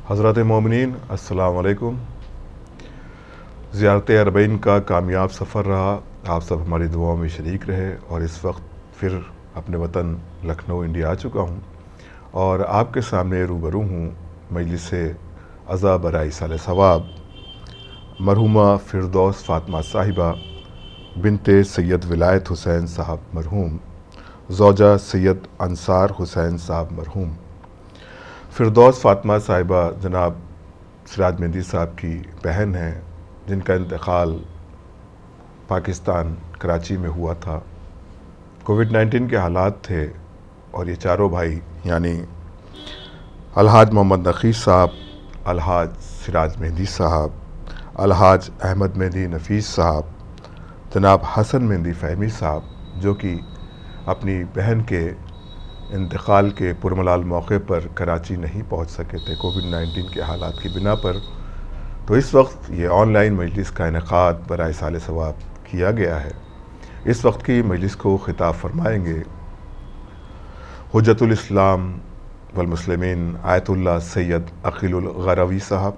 حضرات مومنین السلام علیکم۔ زیارت اربعین کا کامیاب سفر رہا، آپ سب ہماری دعاؤں میں شریک رہے، اور اس وقت پھر اپنے وطن لکھنؤ انڈیا آ چکا ہوں اور آپ کے سامنے روبرو ہوں مجلس عزا برائے ایصال ثواب مرحومہ فردوس فاطمہ صاحبہ بنت سید ولایت حسین صاحب مرحوم، زوجہ سید انصار حسین صاحب مرحوم۔ فردوس فاطمہ صاحبہ جناب سراج مہندی صاحب کی بہن ہیں، جن کا انتقال پاکستان کراچی میں ہوا تھا۔ کووڈ-19 کے حالات تھے اور یہ چاروں بھائی یعنی الحاج محمد نقی صاحب، الحاج سراج مہندی صاحب، الحاج احمد مہندی نفیس صاحب، جناب حسن مہندی فہمی صاحب، جو کہ اپنی بہن کے انتقال کے پرملال موقع پر کراچی نہیں پہنچ سکے تھے کووڈ-19 کے حالات کی بنا پر، تو اس وقت یہ آن لائن مجلس کا انعقاد برائے ایصال ثواب کیا گیا ہے۔ اس وقت کی مجلس کو خطاب فرمائیں گے حجت الاسلام والمسلمین آیت اللہ سید عقیل الغروی صاحب۔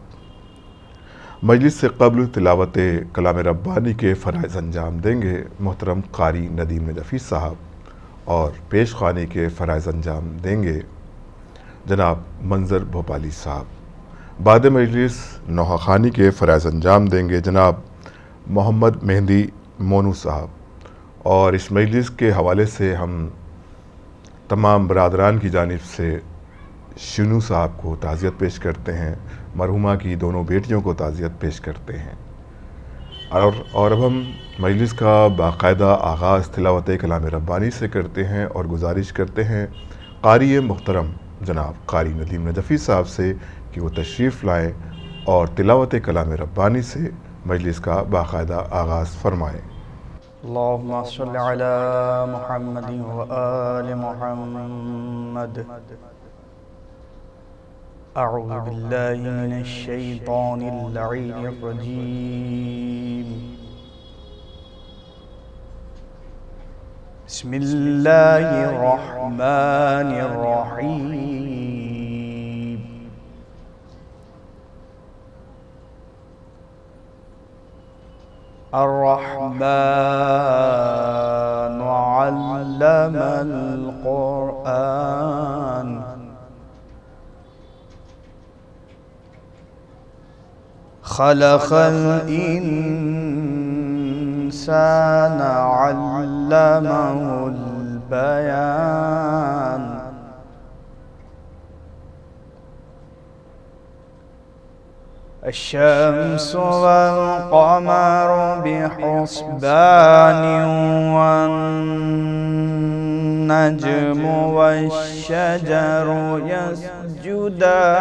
مجلس سے قبل تلاوت کلام ربانی کے فرائض انجام دیں گے محترم قاری ندیم نفیس صاحب، اور پیش خوانی کے فرائض انجام دیں گے جناب منظر بھوپالی صاحب۔ بعد مجلس نوحہ خوانی کے فرائض انجام دیں گے جناب محمد مہندی مونو صاحب، اور اس مجلس کے حوالے سے ہم تمام برادران کی جانب سے شنو صاحب کو تعزیت پیش کرتے ہیں، مرحومہ کی دونوں بیٹیوں کو تعزیت پیش کرتے ہیں، اور اب ہم مجلس کا باقاعدہ آغاز تلاوت کلام ربانی سے کرتے ہیں، اور گزارش کرتے ہیں قاری محترم جناب قاری ندیم نجفی صاحب سے کہ وہ تشریف لائیں اور تلاوت کلام ربانی سے مجلس کا باقاعدہ آغاز فرمائیں۔ اللہم صل علی محمد و آل محمد۔ اعوذ باللہ من الشیطان اللعین الرجیم۔ بسم اللہ الرحمن الرحیم۔ الرحمن علم القرآن، خلق الإنسان علمه البيان، الشمس والقمر بحسبان، والنجم والشجر يسجدان،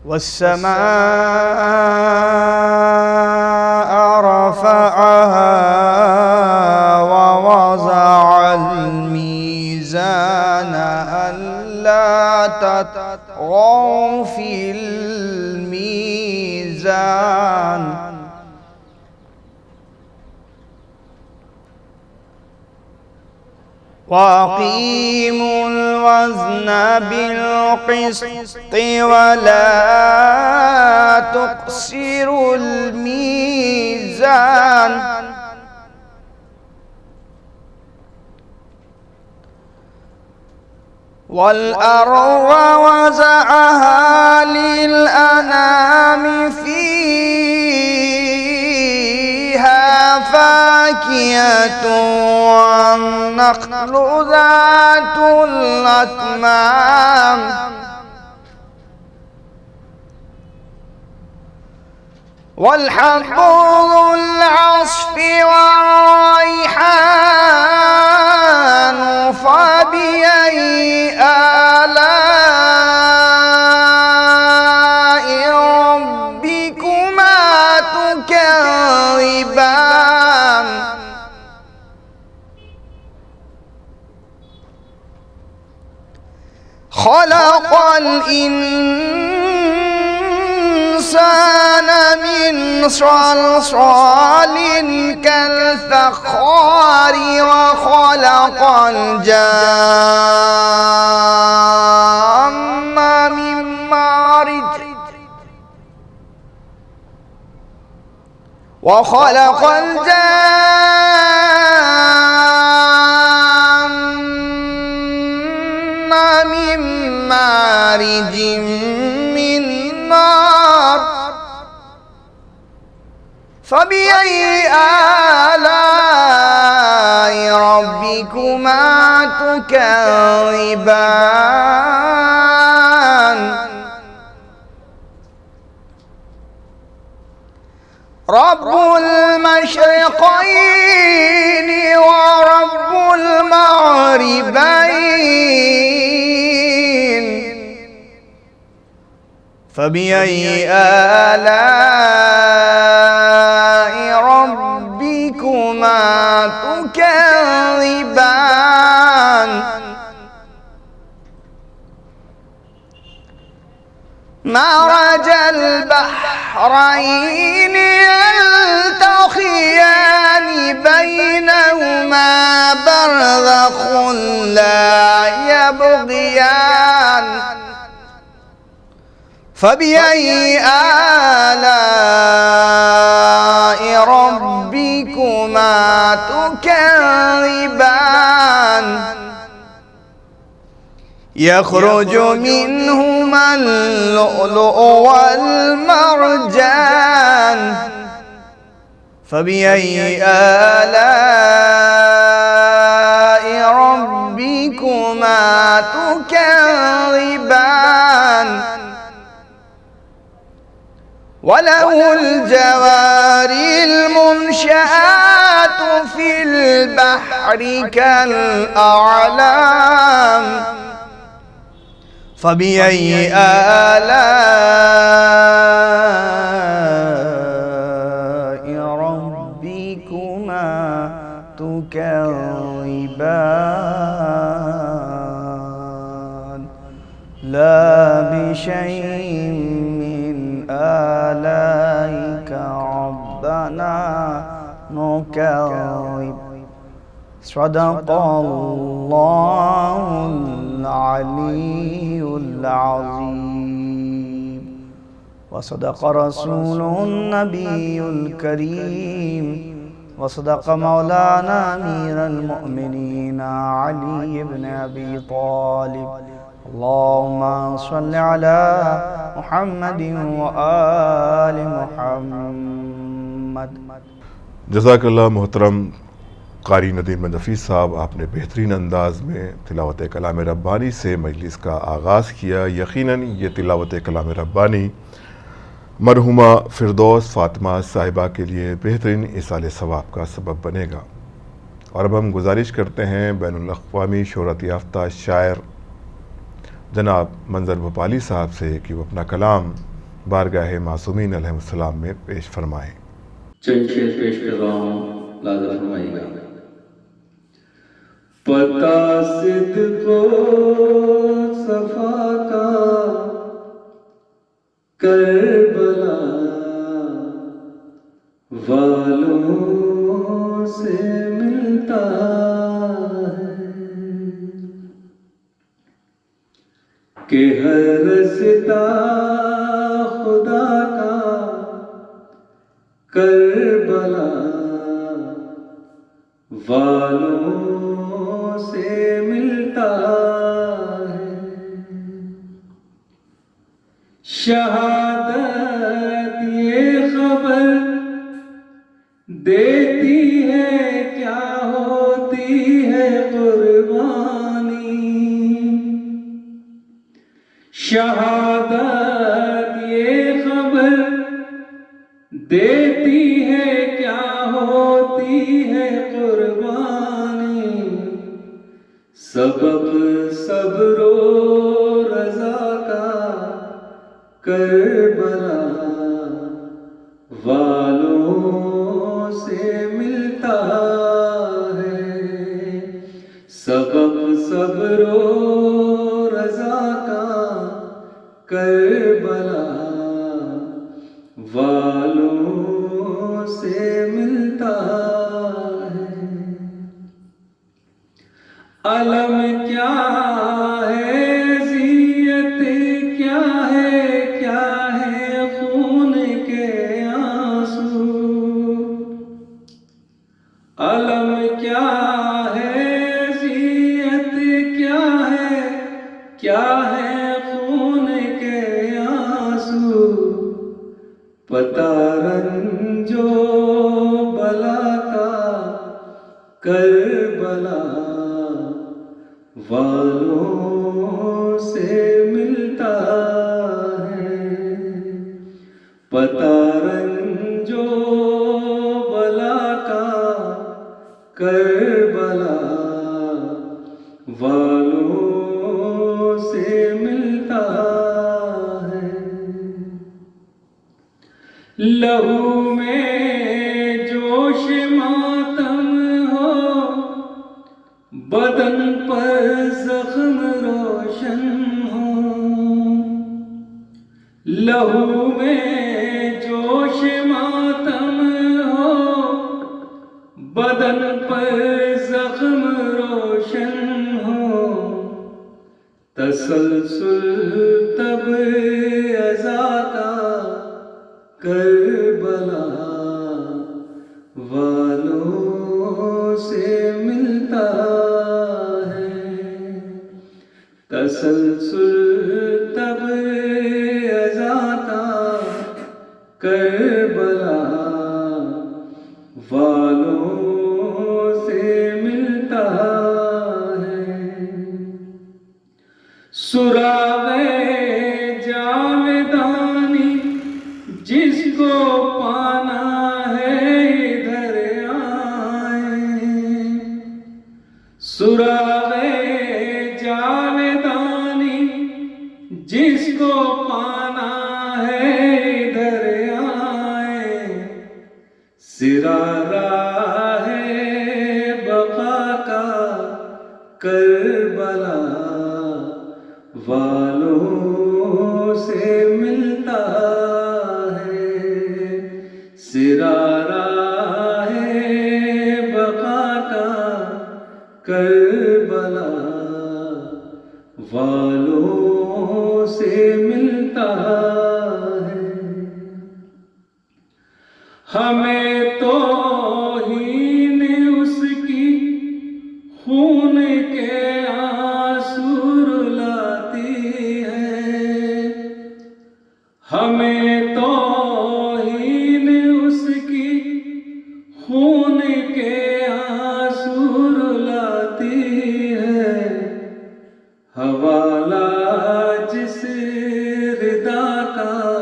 والسماء رفعها ووضع الميزان ألا تطغوا في الميزان، وأقيموا الوزن بالقسط ولا تخسروا الميزان، والأرض وضعها للأنام فيها فاكهة والنخل ذات الأكمام، والحب ذو العصف والريحان، فبأي آلاء ربكما تكذبان، خلق الإنسان الإنسان من صلصال كالفخار وخلق الجان من مارج وخلق الجان من مارج من نار فبأي آلاء ربكما تكذبان رب المشرقين ورب المغربين فبأي آلاء ربكما تكذبان مرج البحرين يلتقيان بينهما برزخ لا يبغيان فبأي آلاء ربكما تكذبان يخرج منهما اللؤلؤ والمرجان فبأي آلاء ربكما تكذبان وله الجوار المنشآت في البحر كالأعلام فبأي آلاء ربكما تكذبان لا بشيء من آلائك ربنا نكذب صدق الله العلي العظيم وصدق رسوله النبي الكريم وصدق مولانا أمير المؤمنين علي بن أبي طالب اللهم صل على محمد وآل محمد. جزاک اللہ محترم قاری ندیم نفیس صاحب، آپ نے بہترین انداز میں تلاوت کلام ربانی سے مجلس کا آغاز کیا. یقیناً یہ تلاوت کلام ربانی مرحومہ فردوس فاطمہ صاحبہ کے لیے بہترین ایصال ثواب کا سبب بنے گا. اور اب ہم گزارش کرتے ہیں بین الاقوامی شہرت یافتہ شاعر جناب منظر بھوپالی صاحب سے کہ وہ اپنا کلام بارگاہ معصومین علیہ السلام میں پیش فرمائیں. چند شعر پیش کر رہا ہوں، لازم فرمائیے گا. پتہ صدق و صفا کا کربلا والوں سے ملتا ہے کہ ہر رستا خدا کا کربلا والوں سے ملتا ہے. شہادت یہ خبر دیتی ہے کیا ہوتی ہے قربانی. شہادت یہ خبر دیتی ہے کیا ہوتی ہے قربانی. سبق صبر و رضا کا کربلا والوں سے ملتا ہے. سبق صبر و رضا کا کربلا والوں سے ملتا ہے۔ علم کیا ہے، اذیت کیا ہے خون کے آنسو۔ علم کیا ہے، اذیت کیا ہے خون کے آنسو۔ پتہ رنجو بلا کا کربلا والوں سے ملتا ہے۔ پتہ رنجو بلا کا کربلا والوں سے ملتا ہے۔ لہو میں جوش ماتم ہو، بدن پر زخم روشن ہو۔ لہو میں جوش ماتم ہو، بدن پر زخم روشن ہو۔ تسلسل تب ازا کا کربلا والوں سے ملتا ہے۔ تسلسل تب ازا کا کربلا والوں سے ملتا ہے۔ سراغے جاویدانی جس کو پانا ہے ادھر آئیں۔ سراغے جاویدانی جس کو پانا ہے ادھر آئیں۔ سرا ہے بقا کا کربلا والوں سے ملتا ہے۔ سرا ہے بقا کا کربلا والوں سے ملتا ہے۔ ہمیں توہین اس کی خون کے آنسو رلاتی ہے۔ ہمیں توہین اس کی خون کے آنسو رلاتی ہے۔ حوالہ جس ردا کا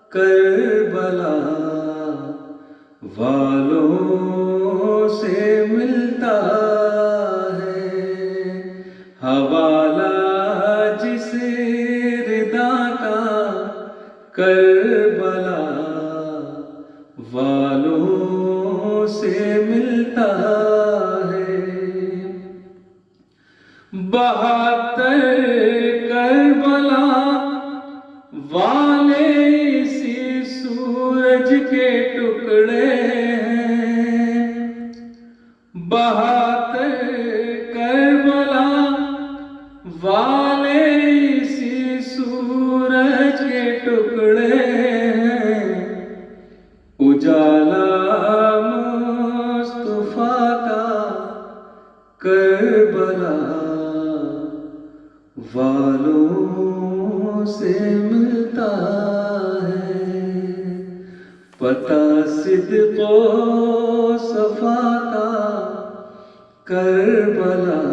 کربلا والوں سے ملتا ہے۔ حوالہ جس ردا کا کربلا والوں سے ملتا ہے۔ 72 کربلا والے اسی سورج کے ٹکڑے ہیں۔ 72 کربلا والے اسی سورج کے ٹکڑے ہیں۔ اجالا مصطفیٰ کا کربلا والوں سے ملتا ہے۔ پتہ صدق و صفا کا کربلا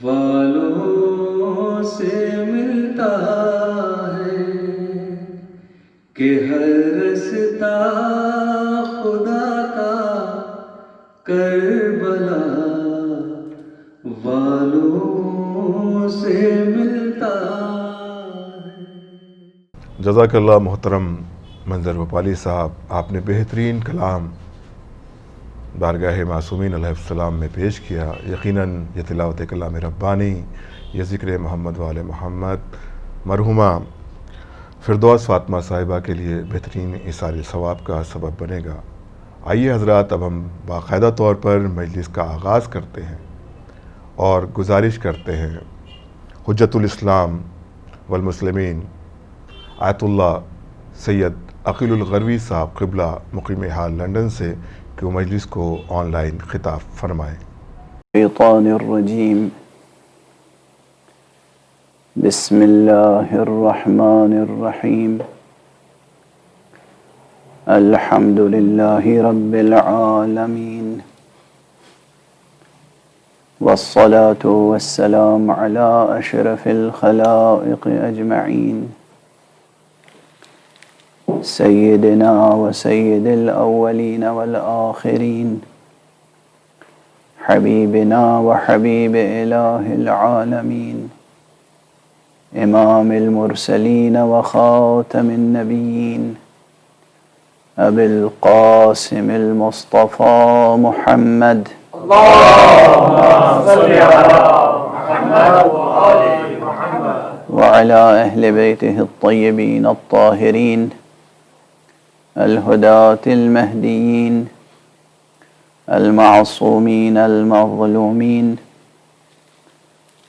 والوں سے ملتا ہے۔ کہ ہر رستہ خدا کا کربلا والوں سے ملتا ہے۔ جزاک اللہ محترم منظر بھوپالی صاحب، آپ نے بہترین کلام بارگاہ معصومین علیہ السلام میں پیش کیا۔ یقیناً یہ تلاوت کلام ربانی، یہ ذکر محمد وآل محمد، مرحومہ فردوس فاطمہ صاحبہ کے لیے بہترین ایصال ثواب کا سبب بنے گا۔ آئیے حضرات، اب ہم باقاعدہ طور پر مجلس کا آغاز کرتے ہیں اور گزارش کرتے ہیں حجت الاسلام والمسلمین آیت اللہ سید عقیل الغروی صاحب قبلہ مقیم حال لندن سے کہ وہ مجلس کو آن لائن خطاب فرمائیں۔ الشیطان الرجیم، بسم اللہ الرحمن الرحیم، الحمد للہ رب العالمین، والصلاة والسلام على اشرف الخلائق اجمعین، سیدنا و سید الاولین والآخرین، حبیبنا و حبیب الہ العالمین، امام المرسلین و خاتم النبیین، ابی القاسم المصطفى محمد وعلى اہل بیتہ الطیبین الطاہرین الہداة المہدیین المعصومین المظلومین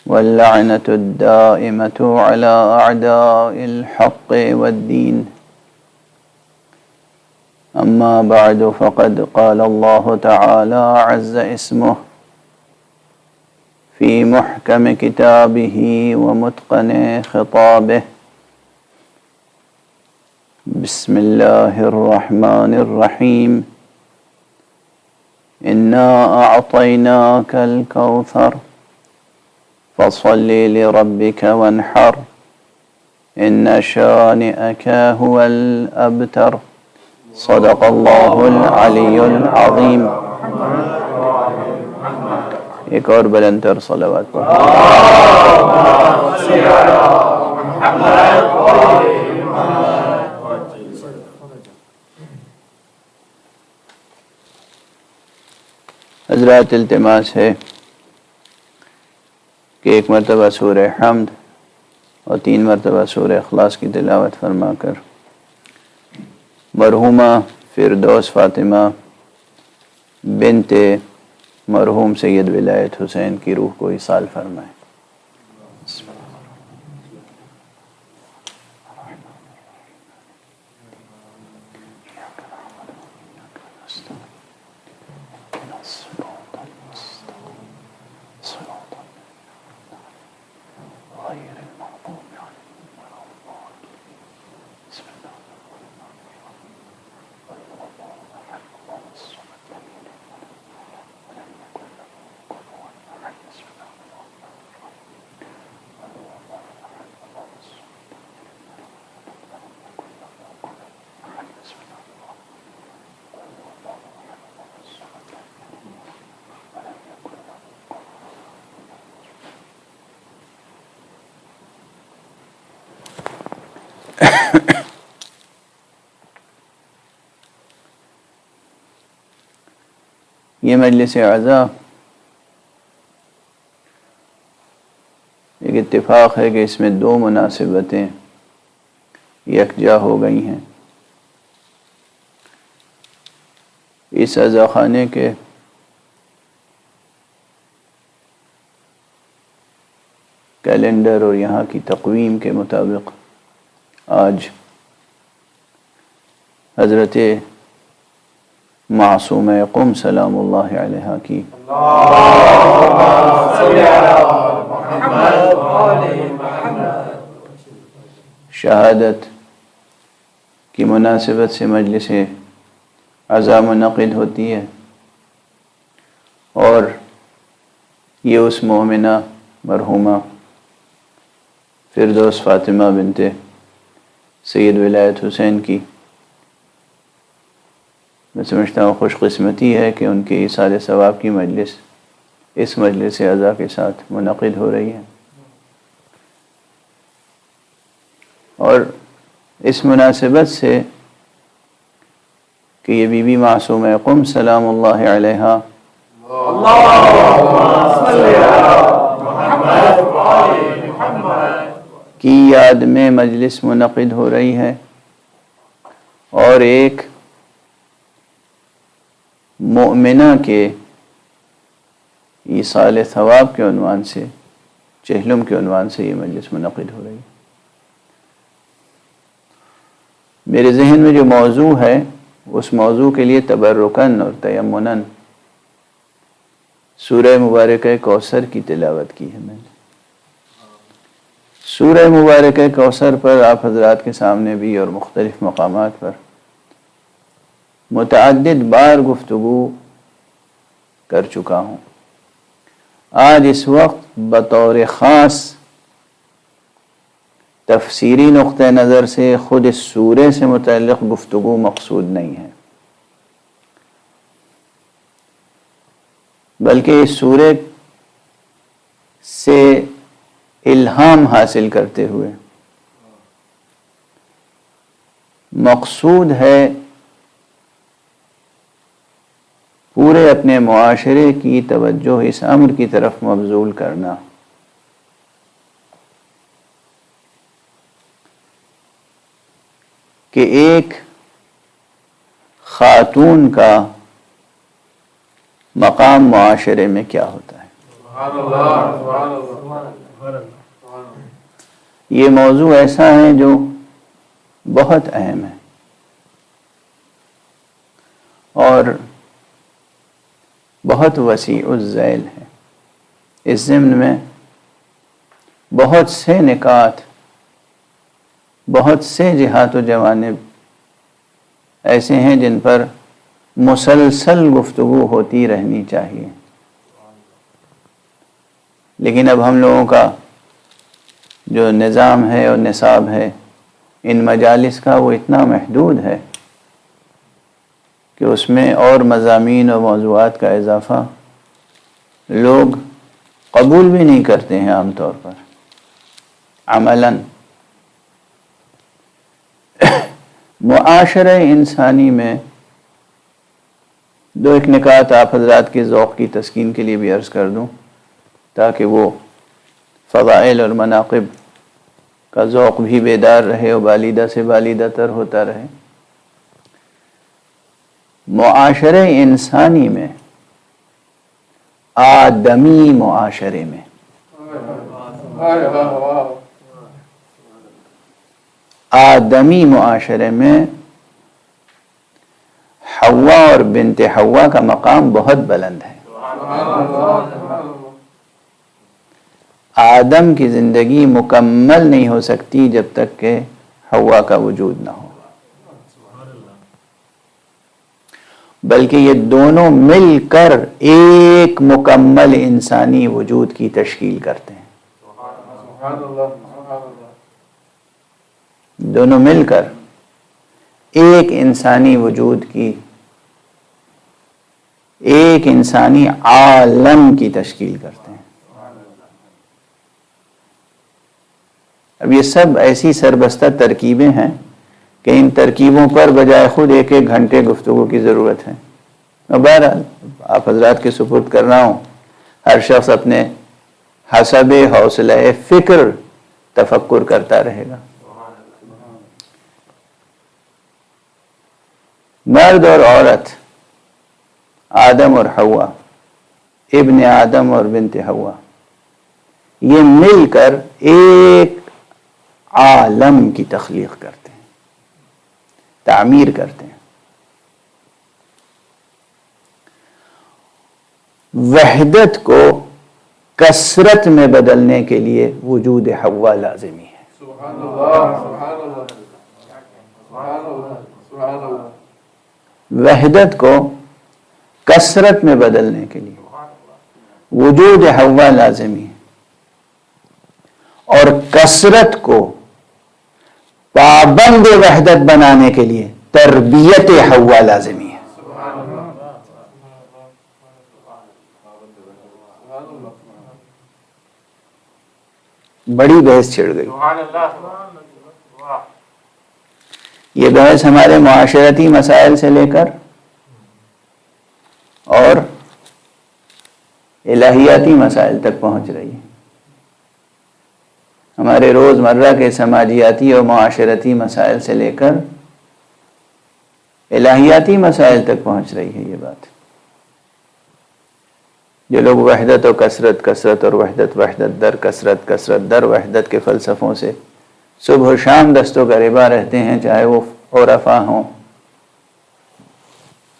واللعنة الدائمة على أعداء الحق والدين. أما بعد، فقد قال الله تعالى عز اسمه في محكم كتابه ومتقن خطابه. بسم الله الرحمن الرحيم، إنا أعطيناك الكوثر فصل لربك وانحر إن شانئك هو الأبتر. صدق الله العلي العظيم. ایک اور بلندتر صلوات پڑھو. حضرات، التماس ہے کہ ایک مرتبہ سورہ حمد اور 3 مرتبہ سورہ اخلاص کی تلاوت فرما کر مرحومہ فردوس فاطمہ بنت مرحوم سید ولایت حسین کی روح کو ایصال فرمائیں۔ یہ مجلس اعزا ایک اتفاق ہے کہ اس میں 2 مناسبتیں یکجا ہو گئی ہیں۔ اس عزا خانے کے کیلنڈر اور یہاں کی تقویم کے مطابق آج حضرت معصومہ قم سلام اللہ علیہا کی شہادت کی مناسبت سے مجلس عزا منعقد ہوتی ہے، اور یہ اس مومنہ مرحومہ فردوس فاطمہ بنت سید ولایت حسین کی میں سمجھتا ہوں خوش قسمتی ہے کہ ان کی ایصال ثواب کی مجلس اس مجلس عزا کے ساتھ منعقد ہو رہی ہے، اور اس مناسبت سے کہ یہ بی بی معصومہ قم سلام اللہ علیہا کی تعداد میں مجلس منعقد ہو رہی ہے اور ایک مؤمنہ کے ایصال ثواب کے عنوان سے، چہلم کے عنوان سے یہ مجلس منعقد ہو رہی ہے۔ میرے ذہن میں جو موضوع ہے اس موضوع کے لیے تبرکاً اور تیمناً سورہ مبارکہ کوثر کی تلاوت کی ہے میں نے۔ سورہ مبارکہ کوثر پر آپ حضرات کے سامنے بھی اور مختلف مقامات پر متعدد بار گفتگو کر چکا ہوں۔ آج اس وقت بطور خاص تفسیری نقطہ نظر سے خود اس سورہ سے متعلق گفتگو مقصود نہیں ہے، بلکہ اس سورہ سے الہام حاصل کرتے ہوئے مقصود ہے پورے اپنے معاشرے کی توجہ اس امر کی طرف مبذول کرنا کہ ایک خاتون کا مقام معاشرے میں کیا ہوتا ہے۔ یہ موضوع ایسا ہے جو بہت اہم ہے اور بہت وسیع الذیل ہے۔ اس ضمن میں بہت سے نکات، بہت سے جہات و جوانب ایسے ہیں جن پر مسلسل گفتگو ہوتی رہنی چاہیے، لیکن اب ہم لوگوں کا جو نظام ہے اور نصاب ہے ان مجالس کا وہ اتنا محدود ہے کہ اس میں اور مضامین و موضوعات کا اضافہ لوگ قبول بھی نہیں کرتے ہیں عام طور پر عملاً۔ معاشرہ انسانی میں دو ایک نکات آپ حضرات کے ذوق کی تسکین کے لیے بھی عرض کر دوں تاکہ وہ فضائل اور مناقب کا ذوق بھی بیدار رہے اور بالیدہ سے بالیدہ تر ہوتا رہے۔ معاشرہ انسانی میں، آدمی معاشرے میں آدمی معاشرے میں حوا اور بنت حوا کا مقام بہت بلند ہے۔ آدم کی زندگی مکمل نہیں ہو سکتی جب تک کہ حوا کا وجود نہ ہو، بلکہ یہ دونوں مل کر ایک مکمل انسانی وجود کی تشکیل کرتے ہیں۔ دونوں مل کر ایک انسانی وجود کی، ایک انسانی عالم کی تشکیل کرتے ہیں۔ اب یہ سب ایسی سربستہ ترکیبیں ہیں کہ ان ترکیبوں پر بجائے خود ایک ایک گھنٹے گفتگو کی ضرورت ہے۔ اور بہرحال آپ حضرات کے سپرد کر رہا ہوں، ہر شخص اپنے حسب حوصلہ فکر تفکر کرتا رہے گا۔ مرد اور عورت، آدم اور حوا، ابن آدم اور بنت حوا، یہ مل کر ایک عالم کی تخلیق کرتے ہیں، تعمیر کرتے ہیں۔ وحدت کو کثرت میں بدلنے کے لیے وجود حوا لازمی ہے۔ سبحان اللہ، سبحان اللہ، سبحان اللہ، سبحان اللہ۔ وحدت کو کثرت میں بدلنے کے لیے وجود حوا لازمی ہے، اور کثرت کو پابند وحدت بنانے کے لیے تربیت حوا لازمی ہے۔ بڑی بحث چھڑ گئی۔ یہ بحث ہمارے معاشرتی مسائل سے لے کر اور الہیاتی مسائل تک پہنچ رہی ہے۔ ہمارے روزمرہ کے سماجیاتی اور معاشرتی مسائل سے لے کر الہیاتی مسائل تک پہنچ رہی ہے یہ بات. جو لوگ وحدت و کثرت، کثرت اور وحدت، وحدت در کثرت، کثرت در وحدت کے فلسفوں سے صبح و شام دست و گریباں رہتے ہیں، چاہے وہ عرفاء ہوں،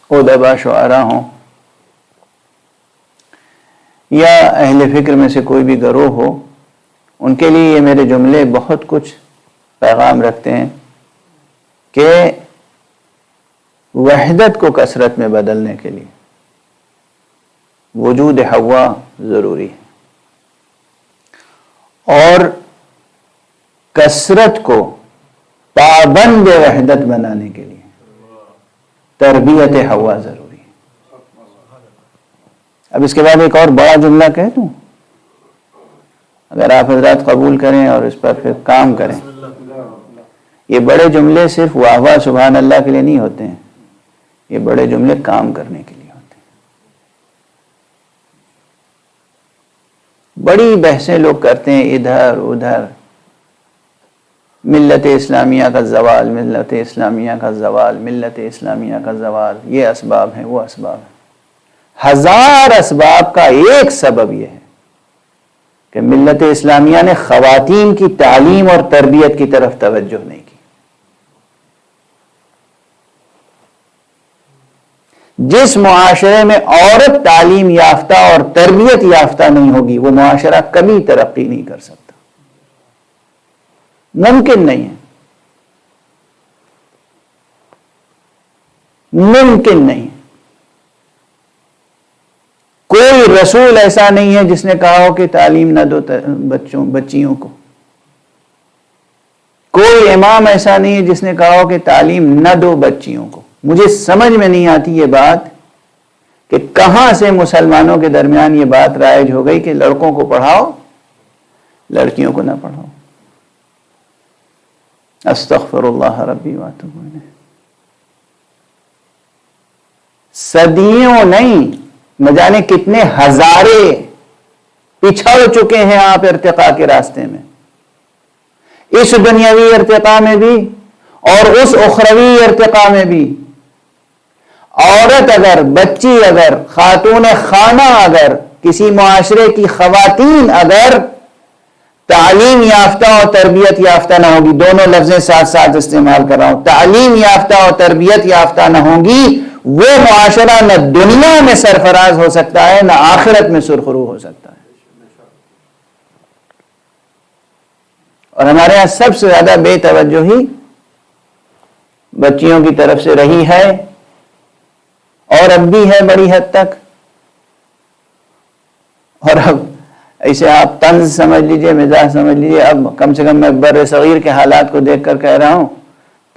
ادبا شعراء ہوں، یا اہل فکر میں سے کوئی بھی گروہ ہو، ان کے لیے یہ میرے جملے بہت کچھ پیغام رکھتے ہیں کہ وحدت کو کثرت میں بدلنے کے لیے وجود حوا ضروری ہے، اور کثرت کو پابند وحدت بنانے کے لیے تربیت حوا ضروری ہے. اب اس کے بعد ایک اور بڑا جملہ کہہ دوں، اگر آپ حضرات قبول کریں اور اس پر پھر کام کریں. یہ بڑے جملے صرف واہ واہ سبحان اللہ کے لیے نہیں ہوتے ہیں، یہ بڑے جملے کام کرنے کے لیے ہوتے ہیں. بڑی بحثیں لوگ کرتے ہیں ادھر ادھر، ملت اسلامیہ کا زوال، ملت اسلامیہ کا زوال، ملت اسلامیہ کا زوال، یہ اسباب ہیں وہ اسباب ہیں. ہزار اسباب کا ایک سبب یہ ہے کہ ملت اسلامیہ نے خواتین کی تعلیم اور تربیت کی طرف توجہ نہیں کی. جس معاشرے میں عورت تعلیم یافتہ اور تربیت یافتہ نہیں ہوگی وہ معاشرہ کبھی ترقی نہیں کر سکتا، ممکن نہیں ہے، ممکن نہیں. کوئی رسول ایسا نہیں ہے جس نے کہا ہو کہ تعلیم نہ دو بچیوں کو. کوئی امام ایسا نہیں ہے جس نے کہا ہو کہ تعلیم نہ دو بچیوں کو. مجھے سمجھ میں نہیں آتی یہ بات کہ کہاں سے مسلمانوں کے درمیان یہ بات رائج ہو گئی کہ لڑکوں کو پڑھاؤ لڑکیوں کو نہ پڑھاؤ. استغفر اللہ ربی واتوب الیہ. صدیوں نہیں، نہ جانے کتنے ہزارے پچھڑ چکے ہیں آپ ارتقاء کے راستے میں، اس دنیاوی ارتقاء میں بھی اور اس اخروی ارتقاء میں بھی. عورت اگر، بچی اگر، خاتون خانہ اگر، کسی معاشرے کی خواتین اگر تعلیم یافتہ اور تربیت یافتہ نہ ہوگی، دونوں لفظیں ساتھ ساتھ استعمال کر رہا ہوں، تعلیم یافتہ اور تربیت یافتہ نہ ہوگی، وہ معاشرہ نہ دنیا میں سرفراز ہو سکتا ہے نہ آخرت میں سرخرو ہو سکتا ہے. اور ہمارے یہاں سب سے زیادہ بے توجہی بچیوں کی طرف سے رہی ہے اور اب بھی ہے بڑی حد تک. اور اب ایسے آپ طنز سمجھ لیجئے، مزاح سمجھ لیجئے. اب کم سے کم میں بر صغیر کے حالات کو دیکھ کر کہہ رہا ہوں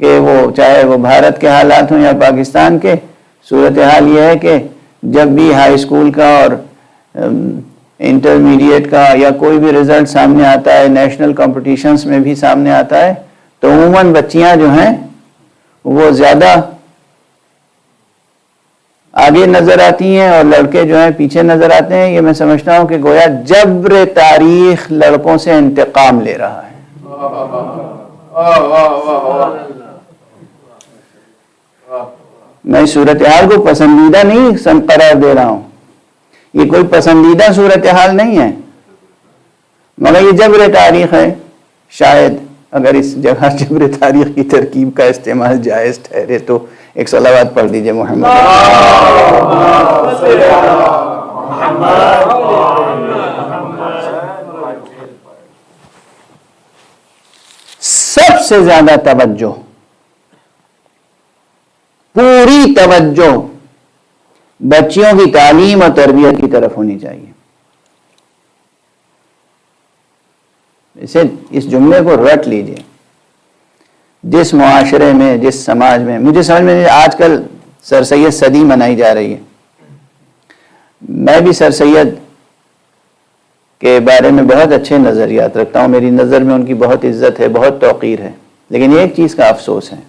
کہ وہ چاہے وہ بھارت کے حالات ہوں یا پاکستان کے، صورتحال یہ ہے کہ جب بھی ہائی اسکول کا اور انٹرمیڈیٹ کا یا کوئی بھی رزلٹ سامنے آتا ہے، نیشنل کمپٹیشنز میں بھی سامنے آتا ہے، تو عموماً بچیاں جو ہیں وہ زیادہ آگے نظر آتی ہیں اور لڑکے جو ہیں پیچھے نظر آتے ہیں. یہ میں سمجھتا ہوں کہ گویا جبر تاریخ لڑکوں سے انتقام لے رہا ہے. میں صورتحال کو پسندیدہ نہیں قرار دے رہا ہوں، یہ کوئی پسندیدہ صورتحال نہیں ہے، مگر یہ جبر تاریخ ہے. شاید اگر اس جگہ جبر تاریخ کی ترکیب کا استعمال جائز ٹھہرے تو ایک صلوات پڑھ دیجئے محمد. سب سے زیادہ توجہ، پوری توجہ بچیوں کی تعلیم اور تربیت کی طرف ہونی چاہیے. اس جملے کو رٹ لیجئے. جس معاشرے میں، جس سماج میں، مجھے سمجھ میں آج کل سر سید صدی منائی جا رہی ہے. میں بھی سر سید کے بارے میں بہت اچھے نظریات رکھتا ہوں، میری نظر میں ان کی بہت عزت ہے، بہت توقیر ہے. لیکن ایک چیز کا افسوس ہے،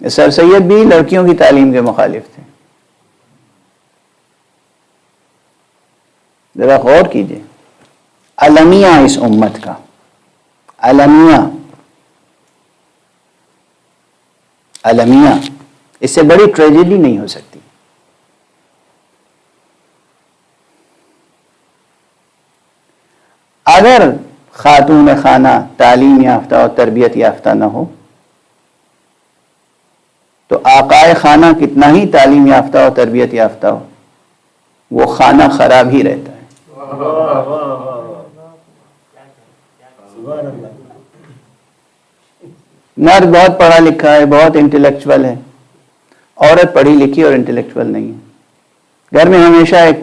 سر سید بھی لڑکیوں کی تعلیم کے مخالف تھے. ذرا غور کیجئے، المیہ اس امت کا، المیہ، المیہ، اس سے بڑی ٹریجڈی نہیں ہو سکتی۔ اگر خاتون خانہ تعلیم یافتہ اور تربیت یافتہ نہ ہو تو آقائے خانہ کتنا ہی تعلیم یافتہ اور تربیت یافتہ ہو، وہ خانہ خراب ہی رہتا ہے۔ مرد بہت پڑھا لکھا ہے، بہت انٹلیکچوئل ہے، عورت پڑھی لکھی اور انٹلیکچوئل نہیں ہے، گھر میں ہمیشہ ایک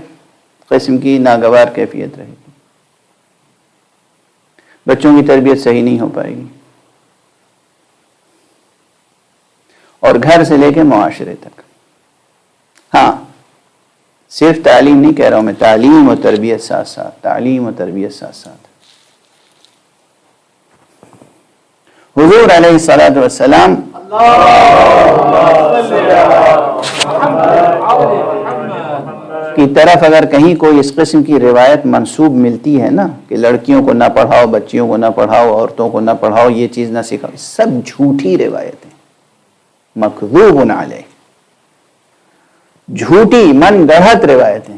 قسم کی ناگوار کیفیت رہے گی، بچوں کی تربیت صحیح نہیں ہو پائے گی، اور گھر سے لے کے معاشرے تک۔ ہاں، صرف تعلیم نہیں کہہ رہا ہوں میں، تعلیم و تربیت ساتھ ساتھ، تعلیم و تربیت ساتھ ساتھ۔ حضور علیہ الصلوۃ والسلام کی طرف اگر کہیں کوئی اس قسم کی روایت منسوب ملتی ہے نا کہ لڑکیوں کو نہ پڑھاؤ، بچیوں کو نہ پڑھاؤ، عورتوں کو نہ پڑھاؤ، یہ چیز نہ سکھاؤ، سب جھوٹی روایتیں، مکذوب علیہ، جھوٹی من گڑھت روایتیں۔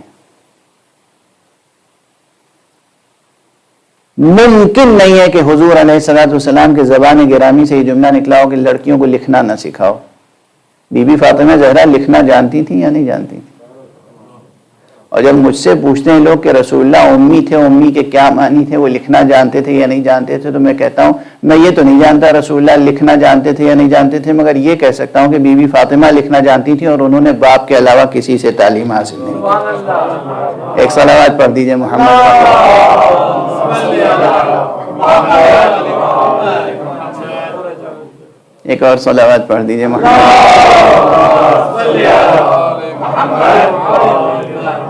ممکن نہیں ہے کہ حضور علیہ الصلوۃ والسلام کے زبان گرامی سے یہ جملہ نکلا ہو کہ لڑکیوں کو لکھنا نہ سکھاؤ۔ بی بی فاطمہ زہرا لکھنا جانتی تھی یا نہیں جانتی تھی؟ اور جب مجھ سے پوچھتے ہیں لوگ کہ رسول اللہ امی تھے، امی کے کیا معنی تھے، وہ لکھنا جانتے تھے یا نہیں جانتے تھے، تو میں کہتا ہوں میں یہ تو نہیں جانتا رسول اللہ لکھنا جانتے تھے یا نہیں جانتے تھے، مگر یہ کہہ سکتا ہوں کہ بی بی فاطمہ لکھنا جانتی تھی اور انہوں نے باپ کے علاوہ کسی سے تعلیم حاصل نہیں کی۔ ایک صلوات پڑھ دیجئے محمد۔ ایک اور صلوات پڑھ دیجئے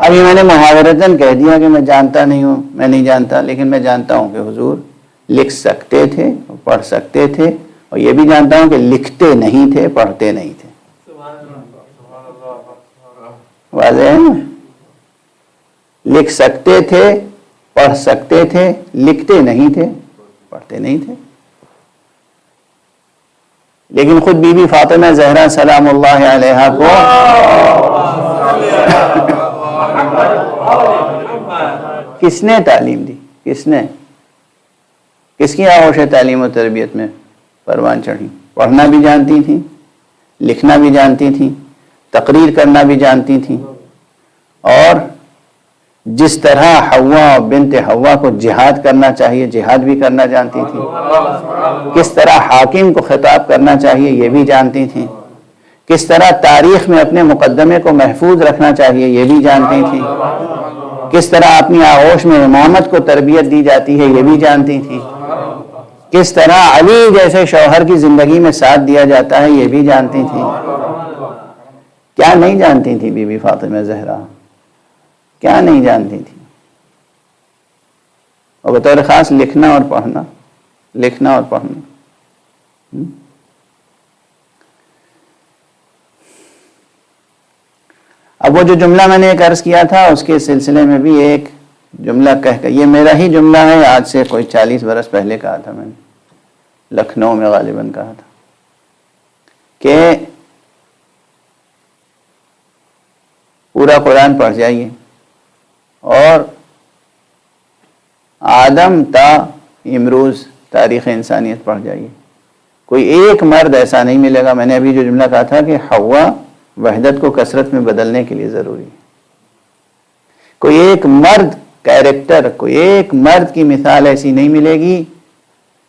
ابھی میں نے محاورتاً کہہ دیا کہ میں جانتا نہیں ہوں، میں نہیں جانتا، لیکن میں جانتا ہوں کہ حضور لکھ سکتے تھے، پڑھ سکتے تھے، اور یہ بھی جانتا ہوں کہ لکھتے نہیں تھے، پڑھتے نہیں تھے۔ واضح ہے نا؟ لکھ سکتے تھے، پڑھ سکتے تھے، لکھتے نہیں تھے، پڑھتے نہیں تھے۔ لیکن خود بی بی فاطمہ زہرا سلام اللہ علیہا کو کس نے تعلیم دی؟ کس نے؟ کس کی آغوش تعلیم و تربیت میں پروان چڑھی؟ پڑھنا بھی جانتی تھی، لکھنا بھی جانتی تھی، تقریر کرنا بھی جانتی تھی، اور جس طرح حوا بنت حوا کو جہاد کرنا چاہیے جہاد بھی کرنا جانتی تھی، کس طرح حاکم کو خطاب کرنا چاہیے یہ بھی جانتی تھی، کس طرح تاریخ میں اپنے مقدمے کو محفوظ رکھنا چاہیے یہ بھی جانتی تھی، کس طرح اپنی آغوش میں امامت کو تربیت دی جاتی ہے یہ بھی جانتی تھی، کس طرح علی جیسے شوہر کی زندگی میں ساتھ دیا جاتا ہے یہ بھی جانتی تھی۔ کیا نہیں جانتی تھی بی بی فاطمہ زہرا؟ کیا نہیں جانتی تھی؟ اور بطور خاص لکھنا اور پڑھنا، لکھنا اور پڑھنا۔ اب وہ جو جملہ میں نے ایک عرض کیا تھا اس کے سلسلے میں بھی ایک جملہ کہہ کر، یہ میرا ہی جملہ ہے، آج سے کوئی 40 برس پہلے کہا تھا میں نے، لکھنؤ میں غالباً کہا تھا کہ پورا قرآن پڑھ جائیے اور آدم تا امروز تاریخ انسانیت پڑھ جائیے، کوئی ایک مرد ایسا نہیں ملے گا، میں نے ابھی جو جملہ کہا تھا کہ حوا وحدت کو کثرت میں بدلنے کے لیے ضروری ہے، کوئی ایک مرد کیریکٹر، کوئی ایک مرد کی مثال ایسی نہیں ملے گی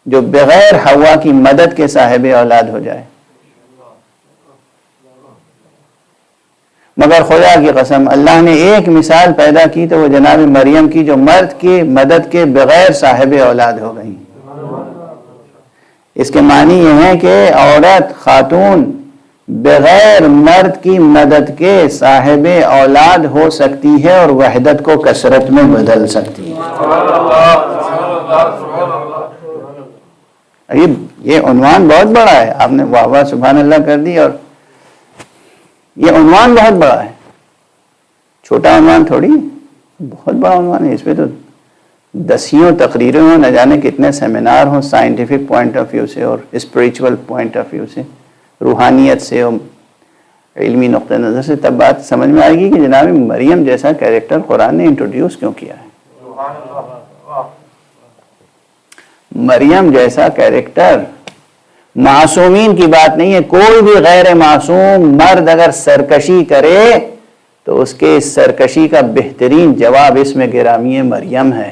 جو بغیر حوا کی مدد کے صاحب اولاد ہو جائے، مگر خدا کی قسم اللہ نے ایک مثال پیدا کی تو وہ جناب مریم کی، جو مرد کی مدد کے بغیر صاحب اولاد ہو گئی۔ اس کے معنی یہ ہے کہ عورت، خاتون بغیر مرد کی مدد کے صاحب اولاد ہو سکتی ہے اور وحدت کو کثرت میں بدل سکتی ہے۔ یہ عنوان بہت بڑا ہے، آپ نے واہ واہ سبحان اللہ کر دی، اور یہ عنوان بہت بڑا ہے، چھوٹا عنوان تھوڑی، بہت بڑا عنوان ہے، اس پہ تو دسیوں تقریریں ہوں، نہ جانے کتنے سیمینار ہوں، سائنٹیفک پوائنٹ آف ویو سے اور اسپریچول پوائنٹ آف ویو سے، روحانیت سے اور علمی نقطہ نظر سے، تب بات سمجھ میں آئے گی کہ جناب مریم جیسا کیریکٹر قرآن نے انٹروڈیوس کیوں کیا ہے۔ مریم جیسا کیریکٹر، معصومین کی بات نہیں ہے، کوئی بھی غیر معصوم مرد اگر سرکشی کرے تو اس کے اس سرکشی کا بہترین جواب اس میں گرامی مریم ہے۔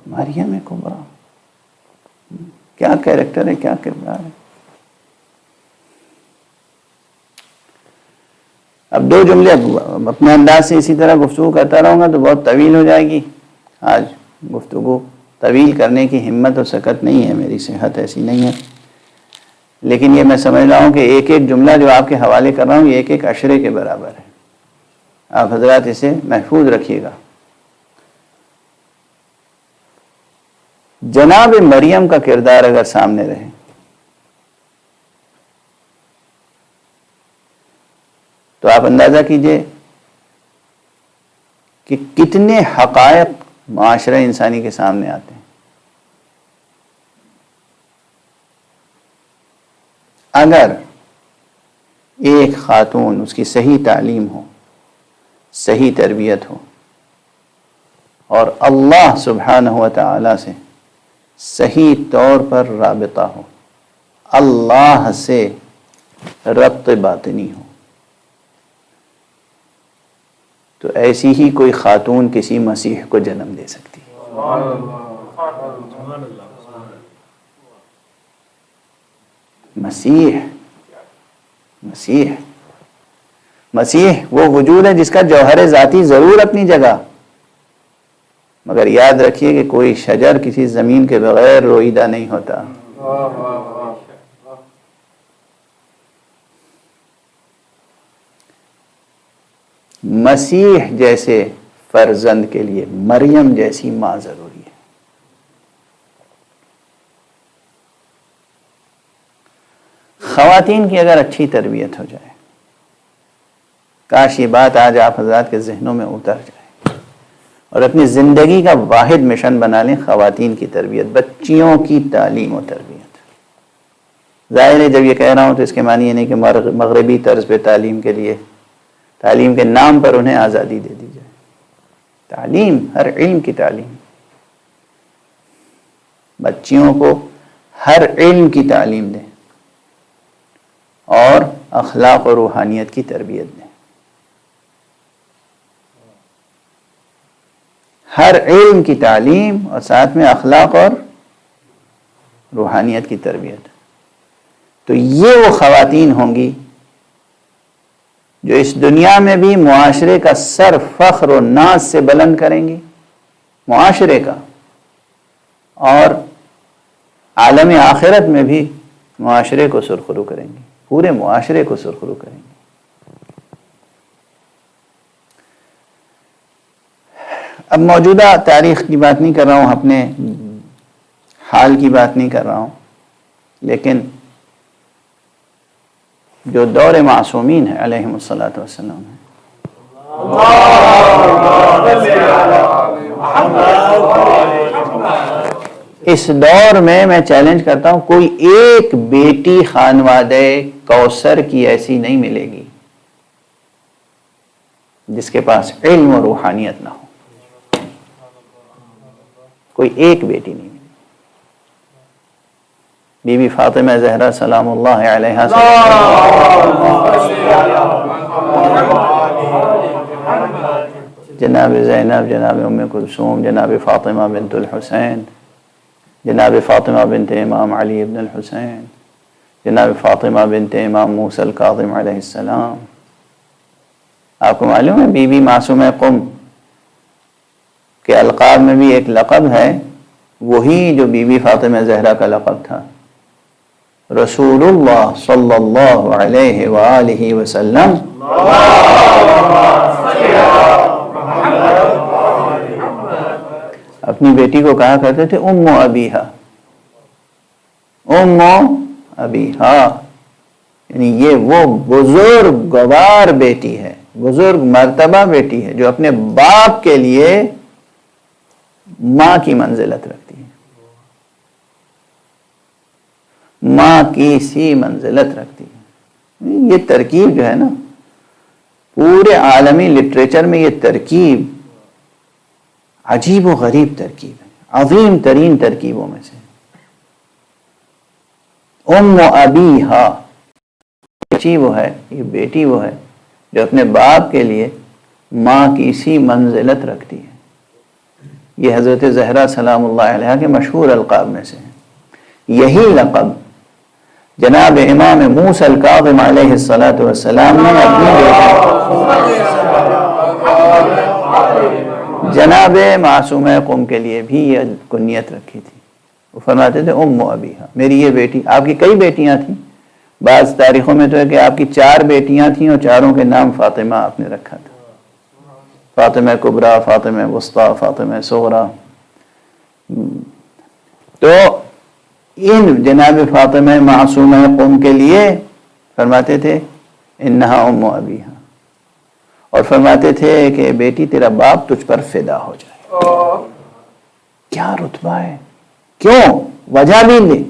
مریم کبریٰ، کیا کیریکٹر ہے، کیا کردار ہے۔ اب 2 جملے اپنے انداز سے اسی طرح گفتگو کرتا رہوں گا تو بہت طویل ہو جائے گی، آج گفتگو طویل کرنے کی ہمت اور سکت نہیں ہے، میری صحت ایسی نہیں ہے، لیکن یہ میں سمجھ رہا ہوں کہ ایک ایک جملہ جو آپ کے حوالے کر رہا ہوں یہ ایک ایک عشرے کے برابر ہے، آپ حضرات اسے محفوظ رکھیے گا۔ جناب مریم کا کردار اگر سامنے رہے تو آپ اندازہ کیجئے کہ کتنے حقائق معاشرہ انسانی کے سامنے آتے ہیں۔ اگر ایک خاتون، اس کی صحیح تعلیم ہو، صحیح تربیت ہو اور اللہ سبحانہ و تعالی سے صحیح طور پر رابطہ ہو، اللہ سے ربط باطنی ہو، تو ایسی ہی کوئی خاتون کسی مسیح کو جنم دے سکتی ہے۔ مسیح وہ وجود ہے جس کا جوہر ذاتی ضرور اپنی جگہ، مگر یاد رکھیے کہ کوئی شجر کسی زمین کے بغیر روئیدہ نہیں ہوتا۔ مسیح جیسے فرزند کے لیے مریم جیسی ماں ضروری ہے۔ خواتین کی اگر اچھی تربیت ہو جائے، کاش یہ بات آج آپ حضرات کے ذہنوں میں اتر جائے اور اپنی زندگی کا واحد مشن بنا لیں خواتین کی تربیت، بچیوں کی تعلیم و تربیت۔ ظاہر ہے جب یہ کہہ رہا ہوں تو اس کے معنی یہ نہیں کہ مغربی طرز پہ تعلیم کے لیے، تعلیم کے نام پر انہیں آزادی دے دی جائے۔ تعلیم، ہر علم کی تعلیم، بچیوں کو ہر علم کی تعلیم دیں اور اخلاق و روحانیت کی تربیت دیں۔ ہر علم کی تعلیم اور ساتھ میں اخلاق اور روحانیت کی تربیت، تو یہ وہ خواتین ہوں گی جو اس دنیا میں بھی معاشرے کا سر فخر و ناز سے بلند کریں گی، معاشرے کا، اور عالم آخرت میں بھی معاشرے کو سرخرو کریں گی، پورے معاشرے کو سرخرو کریں گی۔ اب موجودہ تاریخ کی بات نہیں کر رہا ہوں، اپنے حال کی بات نہیں کر رہا ہوں، لیکن جو دور معصومین ہے علیہم الصلاۃ والسلام ہے، اس دور میں چیلنج کرتا ہوں، کوئی ایک بیٹی خانوادہ کوثر کی ایسی نہیں ملے گی جس کے پاس علم و روحانیت نہ ہو، کوئی ایک بیٹی نہیں ملے۔ بی بی فاطمہ زہرا سلام اللہ علیہا جناب زینب، جناب ام کلثوم، جناب فاطمہ بنت الحسین، جناب فاطمہ بنت امام علی ابن الحسین، جناب فاطمہ بنت امام موسیٰ الکاظم علیہ السلام۔ آپ کو معلوم ہے بی بی معصومہ قم کے القاب میں بھی ایک لقب ہے، وہی جو بی بی فاطمہ زہرا کا لقب تھا، رسول اللہ صلی اللہ علیہ وآلہ وسلم اپنی بیٹی کو کہا کرتے تھے ام ابیہا، ام ابیہا، یعنی یہ وہ بزرگوار بیٹی ہے، بزرگ مرتبہ بیٹی ہے جو اپنے باپ کے لیے ماں کی منزلت رکھتی ہے، ماں کی سی منزلت رکھتی ہے۔ یہ ترکیب جو ہے نا، پورے عالمی لٹریچر میں یہ ترکیب عجیب و غریب ترکیب ہے، عظیم ترین ترکیبوں میں سے۔ ام ابیہا، بچی وہ ہے، یہ بیٹی وہ ہے جو اپنے باپ کے لیے ماں کی سی منزلت رکھتی ہے۔ یہ حضرت زہرا سلام اللہ علیہا کے مشہور القاب میں سے ہے۔ یہی لقب جناب امام موسیٰ الکاظم علیہ السلام نے اپنی بیٹی جناب معصومہ قم کے لیے بھی یہ کنیت رکھی تھی۔ وہ فرماتے تھے ام ابیہا، میری یہ بیٹی، آپ کی کئی بیٹیاں تھیں، بعض تاریخوں میں تو ہے کہ آپ کی 4 بیٹیاں تھیں اور چاروں کے نام فاطمہ آپ نے رکھا تھا، فاطمہ کبریٰ، فاطمہ وسطیٰ، فاطمہ صغریٰ۔ تو ان جناب فاطمہ معصومہ قم کے لیے فرماتے تھے انہا ام ابیہا، اور فرماتے تھے کہ بیٹی تیرا باپ تجھ پر فدا ہو جائے۔ کیا رتبہ ہے، کیوں؟ وجہ بھی نہیں۔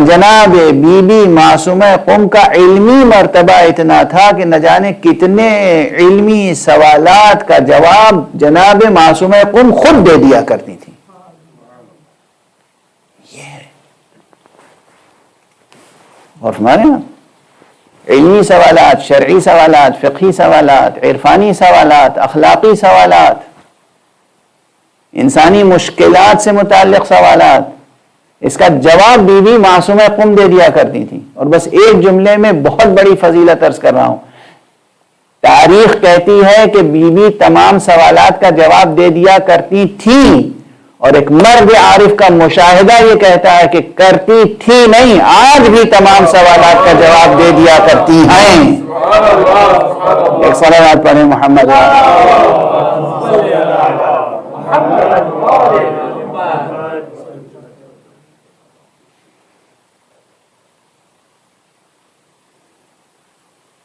جناب بی بی معصومہ قم کا علمی مرتبہ اتنا تھا کہ نہ جانے کتنے علمی سوالات کا جواب جناب معصومہ قم خود دے دیا کرتی تھی۔ اور ہمارے یہاں علمی سوالات، شرعی سوالات، فقہی سوالات، عرفانی سوالات، اخلاقی سوالات، انسانی مشکلات سے متعلق سوالات، اس کا جواب بی بی معصومہ قم دے دیا کرتی تھی۔ اور بس ایک جملے میں بہت بڑی فضیلت عرض کر رہا ہوں، تاریخ کہتی ہے کہ بی بی تمام سوالات کا جواب دے دیا کرتی تھی، اور ایک مرد عارف کا مشاہدہ یہ کہتا ہے کہ کرتی تھی نہیں، آج بھی تمام سوالات کا جواب دے دیا کرتی ہیں۔ ایک صلوات پڑھیں محمد۔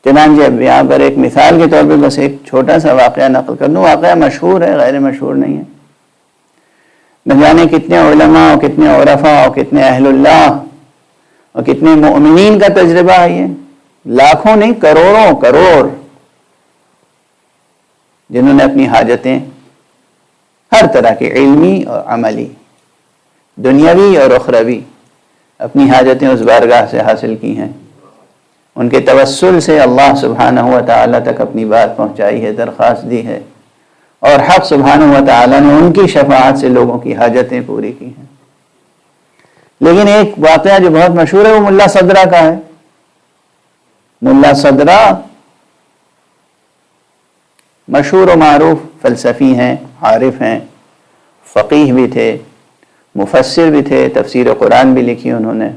چنانچہ اب یہاں پر ایک مثال کے طور پہ بس ایک چھوٹا سا واقعہ نقل کر دوں، واقعہ مشہور ہے، غیر مشہور نہیں ہے۔ نہ جانے کتنے علماء اور کتنے عرفاء اور کتنے اہل اللہ اور کتنے مؤمنین کا تجربہ ہے یہ، لاکھوں نہیں کروڑوں کروڑ، جنہوں نے اپنی حاجتیں ہر طرح کی علمی اور عملی، دنیاوی اور اخروی، اپنی حاجتیں اس بارگاہ سے حاصل کی ہیں۔ ان کے توسل سے اللہ سبحانہ و تعالیٰ تک اپنی بات پہنچائی ہے، درخواست دی ہے، اور حق سبحانہ و تعالیٰ نے ان کی شفاعت سے لوگوں کی حاجتیں پوری کی ہیں۔ لیکن ایک واقعہ جو بہت مشہور ہے وہ ملا صدرہ کا ہے۔ ملا صدرہ مشہور و معروف فلسفی ہیں، عارف ہیں، فقیہ بھی تھے، مفسر بھی تھے، تفسیر قرآن بھی لکھی انہوں نے،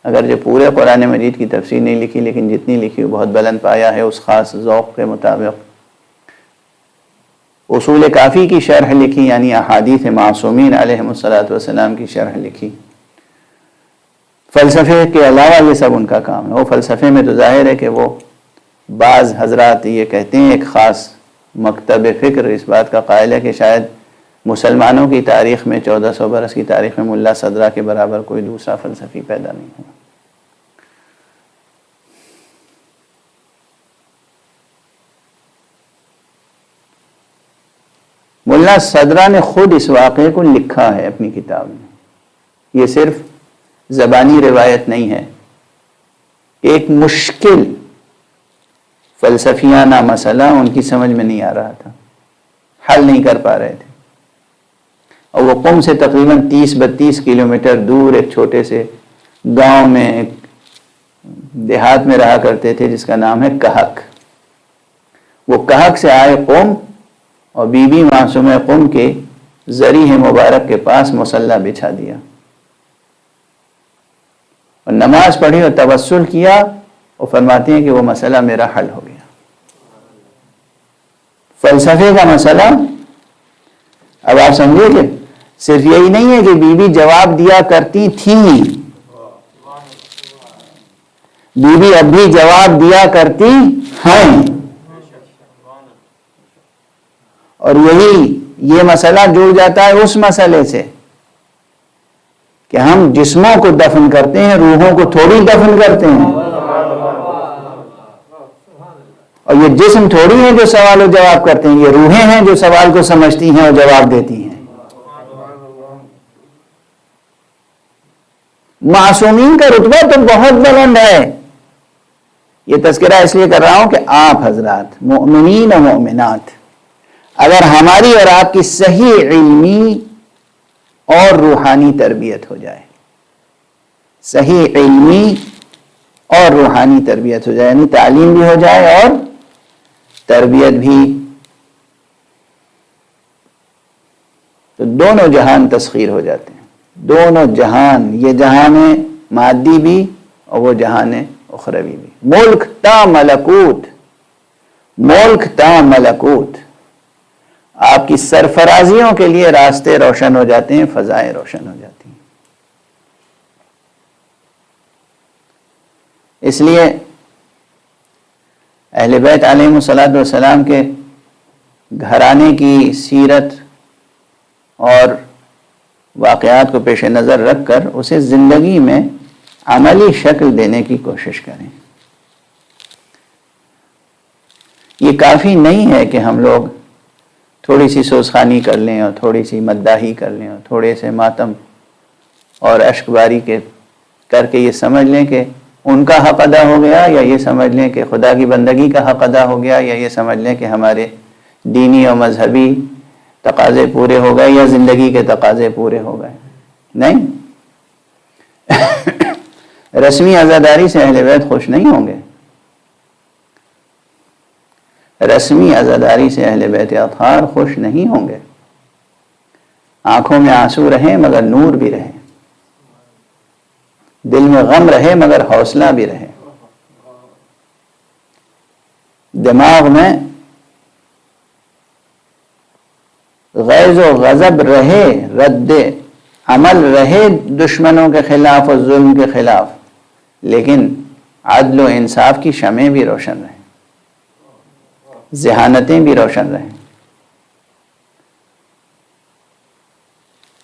اگرچہ پورے قرآن مجید کی تفسیر نہیں لکھی لیکن جتنی لکھی وہ بہت بلند پایا ہے اس خاص ذوق کے مطابق۔ اصول کافی کی شرح لکھی، یعنی احادیث معصومین علیہم السلام کی شرح لکھی۔ فلسفے کے علاوہ یہ سب ان کا کام ہے۔ وہ فلسفے میں تو ظاہر ہے کہ وہ بعض حضرات یہ کہتے ہیں، ایک خاص مکتب فکر اس بات کا قائل ہے کہ شاید مسلمانوں کی تاریخ میں 1400 برس کی تاریخ میں ملا صدرہ کے برابر کوئی دوسرا فلسفی پیدا نہیں ہوا۔ ملا صدرہ نے خود اس واقعے کو لکھا ہے اپنی کتاب میں، یہ صرف زبانی روایت نہیں ہے۔ ایک مشکل فلسفیانہ مسئلہ ان کی سمجھ میں نہیں آ رہا تھا، حل نہیں کر پا رہے تھے، اور وہ قم سے تقریباً 30-32 کلومیٹر دور ایک چھوٹے سے گاؤں میں ایک دیہات میں رہا کرتے تھے جس کا نام ہے کہک۔ وہ کہک سے آئے قم اور بی بی معصومہ قم کے ذریح مبارک کے پاس مصلی بچھا دیا اور نماز پڑھی اور توسل کیا، اور فرماتے ہیں کہ وہ مسئلہ میرا حل ہو گیا۔ فلسفے کا مسئلہ اب آپ سمجھے کہ صرف یہی نہیں ہے کہ بی بی جواب دیا کرتی تھی، بی بی اب بھی جواب دیا کرتی ہیں، اور یہ مسئلہ جڑ جاتا ہے اس مسئلے سے کہ ہم جسموں کو دفن کرتے ہیں، روحوں کو تھوڑی دفن کرتے ہیں، اور یہ جسم تھوڑی ہیں جو سوال و جواب کرتے ہیں، یہ روحیں ہیں جو سوال کو سمجھتی ہیں اور جواب دیتی ہیں۔ معصومین کا رتبہ تو بہت بلند ہے۔ یہ تذکرہ اس لیے کر رہا ہوں کہ آپ حضرات مؤمنین و مؤمنات، اگر ہماری اور آپ کی صحیح علمی اور روحانی تربیت ہو جائے، صحیح علمی اور روحانی تربیت ہو جائے، یعنی تعلیم بھی ہو جائے اور تربیت بھی، تو دونوں جہان تسخیر ہو جاتے ہیں، دونوں جہان، یہ جہان مادی بھی اور وہ جہان اخروی بھی، ملک تا ملکوت، ملک تا ملکوت، آپ کی سرفرازیوں کے لیے راستے روشن ہو جاتے ہیں، فضائیں روشن ہو جاتی ہیں۔ اس لیے اہل بیت علیہم الصلوۃ والسلام کے گھرانے کی سیرت اور واقعات کو پیش نظر رکھ کر اسے زندگی میں عملی شکل دینے کی کوشش کریں۔ یہ کافی نہیں ہے کہ ہم لوگ تھوڑی سی سوزخانی کر لیں اور تھوڑی سی مداحی کر لیں اور تھوڑے سے ماتم اور اشک باری کر کے یہ سمجھ لیں کہ ان کا حق ادا ہو گیا، یا یہ سمجھ لیں کہ خدا کی بندگی کا حق ادا ہو گیا، یا یہ سمجھ لیں کہ ہمارے دینی اور مذہبی تقاضے پورے ہو گئے یا زندگی کے تقاضے پورے ہو گئے۔ نہیں، رسمی عزاداری سے اہل بیت خوش نہیں ہوں گے، رسمی عزاداری سے اہل بیت اطہار خوش نہیں ہوں گے۔ آنکھوں میں آنسو رہے مگر نور بھی رہے، دل میں غم رہے مگر حوصلہ بھی رہے، دماغ میں غیظ و غضب رہے، رد عمل رہے دشمنوں کے خلاف اور ظلم کے خلاف، لیکن عدل و انصاف کی شمعیں بھی روشن رہیں، ذہانتیں بھی روشن رہیں۔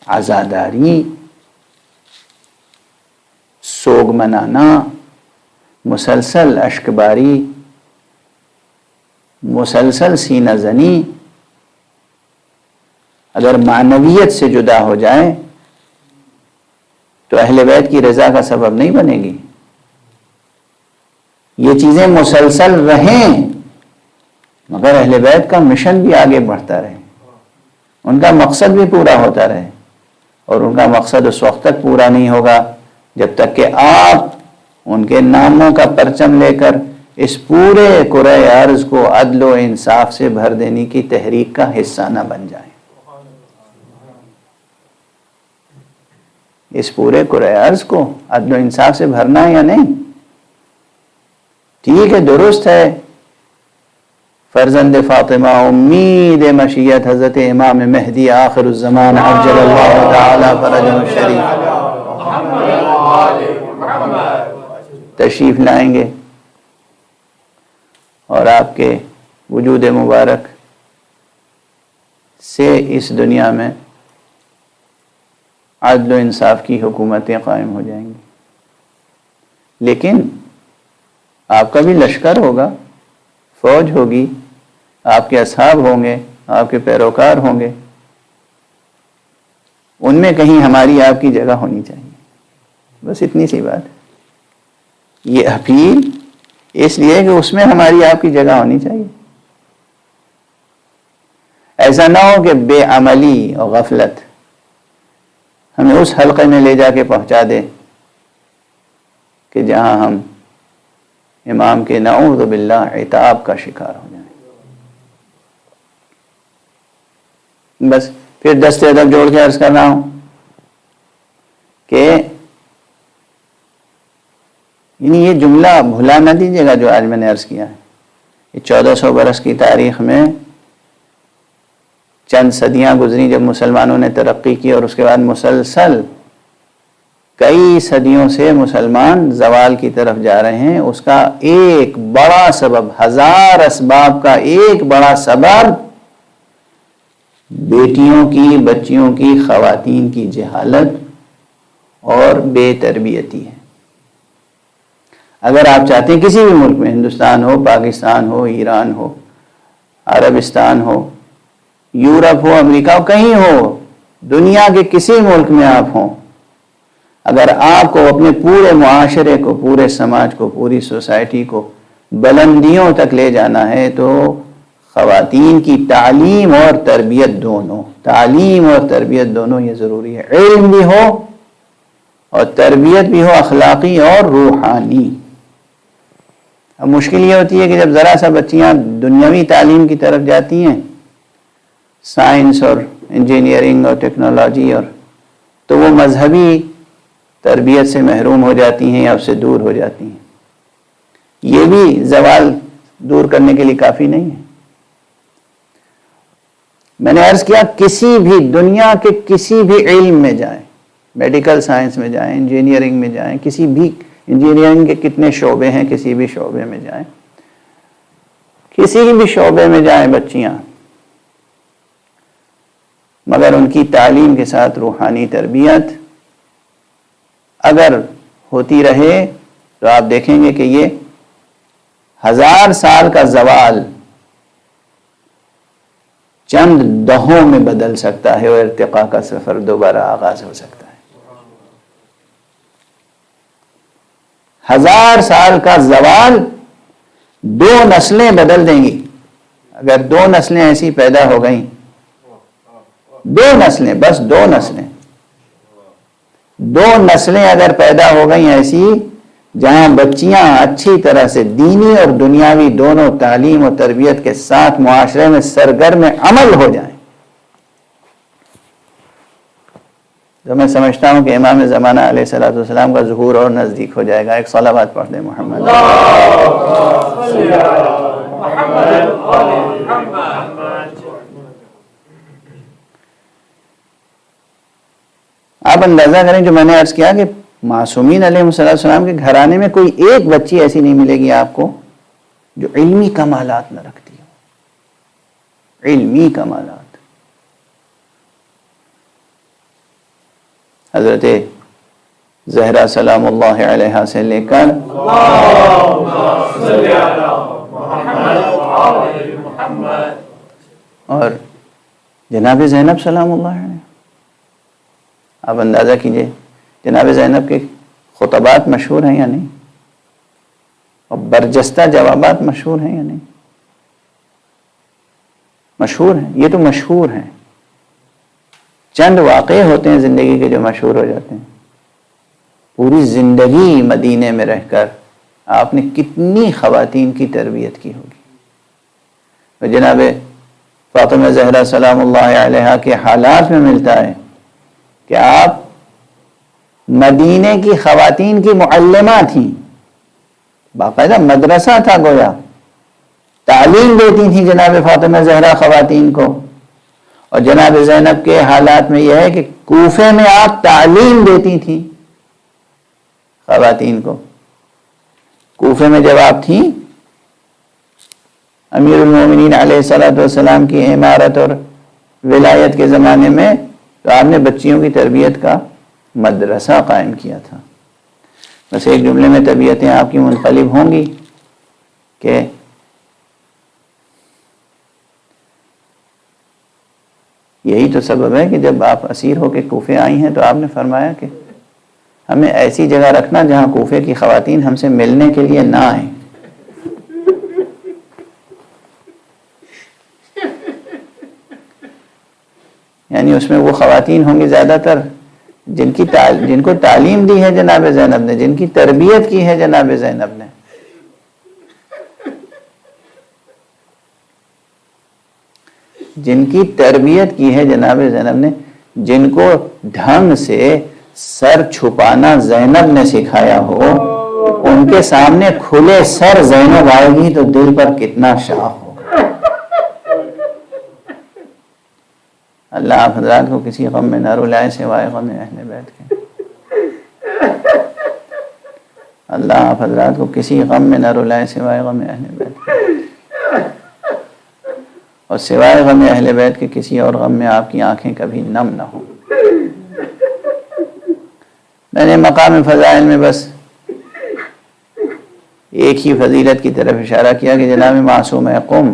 عزاداری، سوگ منانا، مسلسل اشکباری، مسلسل سینہ زنی اگر معنویت سے جدا ہو جائے تو اہل بیت کی رضا کا سبب نہیں بنے گی۔ یہ چیزیں مسلسل رہیں مگر اہل بیت کا مشن بھی آگے بڑھتا رہے، ان کا مقصد بھی پورا ہوتا رہے، اور ان کا مقصد اس وقت تک پورا نہیں ہوگا جب تک کہ آپ ان کے ناموں کا پرچم لے کر اس پورے کرۂ ارض کو عدل و انصاف سے بھر دینے کی تحریک کا حصہ نہ بن جائیں۔ اس پورے کرۂ ارض کو عدل و انصاف سے بھرنا ہے یا نہیں؟ ٹھیک ہے، درست ہے، فرزند فاطمہ امید مشیت حضرت امام مہدی آخر الزمان عجل اللہ تعالی فرجہ الشریف تشریف لائیں گے اور آپ کے وجود مبارک سے اس دنیا میں عدل و انصاف کی حکومتیں قائم ہو جائیں گی۔ لیکن آپ کا بھی لشکر ہوگا، فوج ہوگی، آپ کے اصحاب ہوں گے، آپ کے پیروکار ہوں گے، ان میں کہیں ہماری آپ کی جگہ ہونی چاہیے۔ بس اتنی سی بات ہے، یہ اپیل اس لیے کہ اس میں ہماری آپ کی جگہ ہونی چاہیے۔ ایسا نہ ہو کہ بے عملی اور غفلت ہمیں اس حلقے میں لے جا کے پہنچا دے کہ جہاں ہم امام کے نعوذ باللہ عتاب کا شکار ہو جائیں۔ بس پھر دست ادب جوڑ کے عرض کر رہا ہوں کہ یعنی یہ جملہ بھلا نہ دیجیے گا جو آج میں نے عرض کیا ہے۔ یہ 1400 برس کی تاریخ میں چند صدیاں گزری جب مسلمانوں نے ترقی کی، اور اس کے بعد مسلسل کئی صدیوں سے مسلمان زوال کی طرف جا رہے ہیں۔ اس کا ایک بڑا سبب، ہزار اسباب کا ایک بڑا سبب بیٹیوں کی، بچیوں کی، خواتین کی جہالت اور بے تربیتی ہے۔ اگر آپ چاہتے ہیں کسی بھی ملک میں، ہندوستان ہو، پاکستان ہو، ایران ہو، عربستان ہو، یورپ ہو، امریکہ ہو، کہیں ہو، دنیا کے کسی ملک میں آپ ہوں، اگر آپ کو اپنے پورے معاشرے کو، پورے سماج کو، پوری سوسائٹی کو بلندیوں تک لے جانا ہے تو خواتین کی تعلیم اور تربیت دونوں یہ ضروری ہے۔ علم بھی ہو اور تربیت بھی ہو، اخلاقی اور روحانی۔ اب مشکل یہ ہوتی ہے کہ جب ذرا سا بچیاں دنیاوی تعلیم کی طرف جاتی ہیں، سائنس اور انجینئرنگ اور ٹیکنالوجی، اور تو وہ مذہبی تربیت سے محروم ہو جاتی ہیں یا اس سے دور ہو جاتی ہیں۔ یہ بھی زوال دور کرنے کے لیے کافی نہیں ہے۔ میں نے عرض کیا کسی بھی دنیا کے کسی بھی علم میں جائیں، میڈیکل سائنس میں جائیں، انجینئرنگ میں جائیں، کسی بھی انجینئرنگ کے کتنے شعبے ہیں، کسی بھی شعبے میں جائیں، کسی بھی شعبے میں جائیں بچیاں، مگر ان کی تعلیم کے ساتھ روحانی تربیت اگر ہوتی رہے تو آپ دیکھیں گے کہ یہ 1000 سال کا زوال چند دہوں میں بدل سکتا ہے اور ارتقاء کا سفر دوبارہ آغاز ہو سکتا ہے۔ 1000 سال کا زوال 2 نسلیں بدل دیں گی۔ اگر 2 نسلیں ایسی پیدا ہو گئیں، 2 نسلیں، بس 2 نسلیں، 2 نسلیں اگر پیدا ہو گئیں ایسی جہاں بچیاں اچھی طرح سے دینی اور دنیاوی دونوں تعلیم و تربیت کے ساتھ معاشرے میں سرگرم عمل ہو جائیں، تو میں سمجھتا ہوں کہ امام زمانہ علیہ الصلوۃ والسلام کا ظہور اور نزدیک ہو جائے گا۔ ایک صلوات پڑھ دیں محمد۔ آپ اندازہ کریں جو میں نے عرض کیا کہ معصومین علیہ السلام کے گھرانے میں کوئی ایک بچی ایسی نہیں ملے گی آپ کو جو علمی کمالات نہ رکھتی ہو، علمی کمالات۔ حضرت زہرا سلام اللہ علیہا سے لے کر اور جناب زینب سلام اللہ علیہ، آپ اندازہ کیجئے جناب زینب کے خطبات مشہور ہیں یا نہیں، اور برجستہ جوابات مشہور ہیں یا نہیں؟ مشہور ہیں، یہ تو مشہور ہیں۔ چند واقعے ہوتے ہیں زندگی کے جو مشہور ہو جاتے ہیں۔ پوری زندگی مدینے میں رہ کر آپ نے کتنی خواتین کی تربیت کی ہوگی۔ اور جناب فاطمہ زہرا سلام اللہ علیہا کے حالات میں ملتا ہے کہ آپ مدینے کی خواتین کی معلمہ تھیں، باقاعدہ مدرسہ تھا گویا، تعلیم دیتی تھیں جناب فاطمہ زہرا خواتین کو۔ اور جناب زینب کے حالات میں یہ ہے کہ کوفے میں آپ تعلیم دیتی تھیں خواتین کو۔ کوفے میں جب آپ تھیں امیر المومنین علیہ الصلوۃ والسلام کی امارت اور ولایت کے زمانے میں، تو آپ نے بچیوں کی تربیت کا مدرسہ قائم کیا تھا۔ بس ایک جملے میں طبیعتیں آپ کی منقلب ہوں گی کہ یہی تو سبب ہے کہ جب آپ اسیر ہو کے کوفے آئی ہیں تو آپ نے فرمایا کہ ہمیں ایسی جگہ رکھنا جہاں کوفے کی خواتین ہم سے ملنے کے لیے نہ آئیں۔ یعنی اس میں وہ خواتین ہوں گی زیادہ تر جن کو تعلیم دی ہے جناب زینب نے، جن کی تربیت کی ہے جناب زینب نے۔ جن کی تربیت کی ہے جناب زینب نے، جن کو ڈھنگ سے سر چھپانا زینب نے سکھایا ہو، ان کے سامنے کھلے سر زینب آئے گی تو دل پر کتنا شاہ ہوگا۔ اللہ آپ حضرات کو کسی غم میں نہ رلائے سوائے غم اہل بیت کے۔ اللہ آپ حضرات کو کسی غم میں نہ رلائے سوائے غم اہل بیت کے۔ اور سوائے غم اہل بیت کے کسی اور غم میں آپ کی آنکھیں کبھی نم نہ ہوں۔ میں نے مقام فضائل میں بس ایک ہی فضیلت کی طرف اشارہ کیا کہ جناب معصوم قم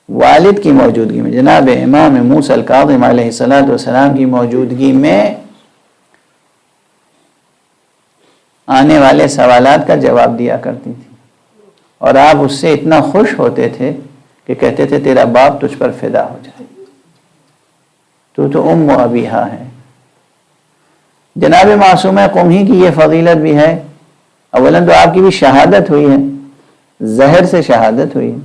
والد کی موجودگی میں، جناب امام موسیٰ الکاظم علیہ السلام کی موجودگی میں آنے والے سوالات کا جواب دیا کرتی تھی، اور آپ اس سے اتنا خوش ہوتے تھے کہ کہتے تھے تیرا باپ تجھ پر فدا ہو جائے، تو ام و ابیہا ہے۔ جناب معصوم قم ہی کی یہ فضیلت بھی ہے، اولاً تو آپ کی بھی شہادت ہوئی ہے، زہر سے شہادت ہوئی ہے۔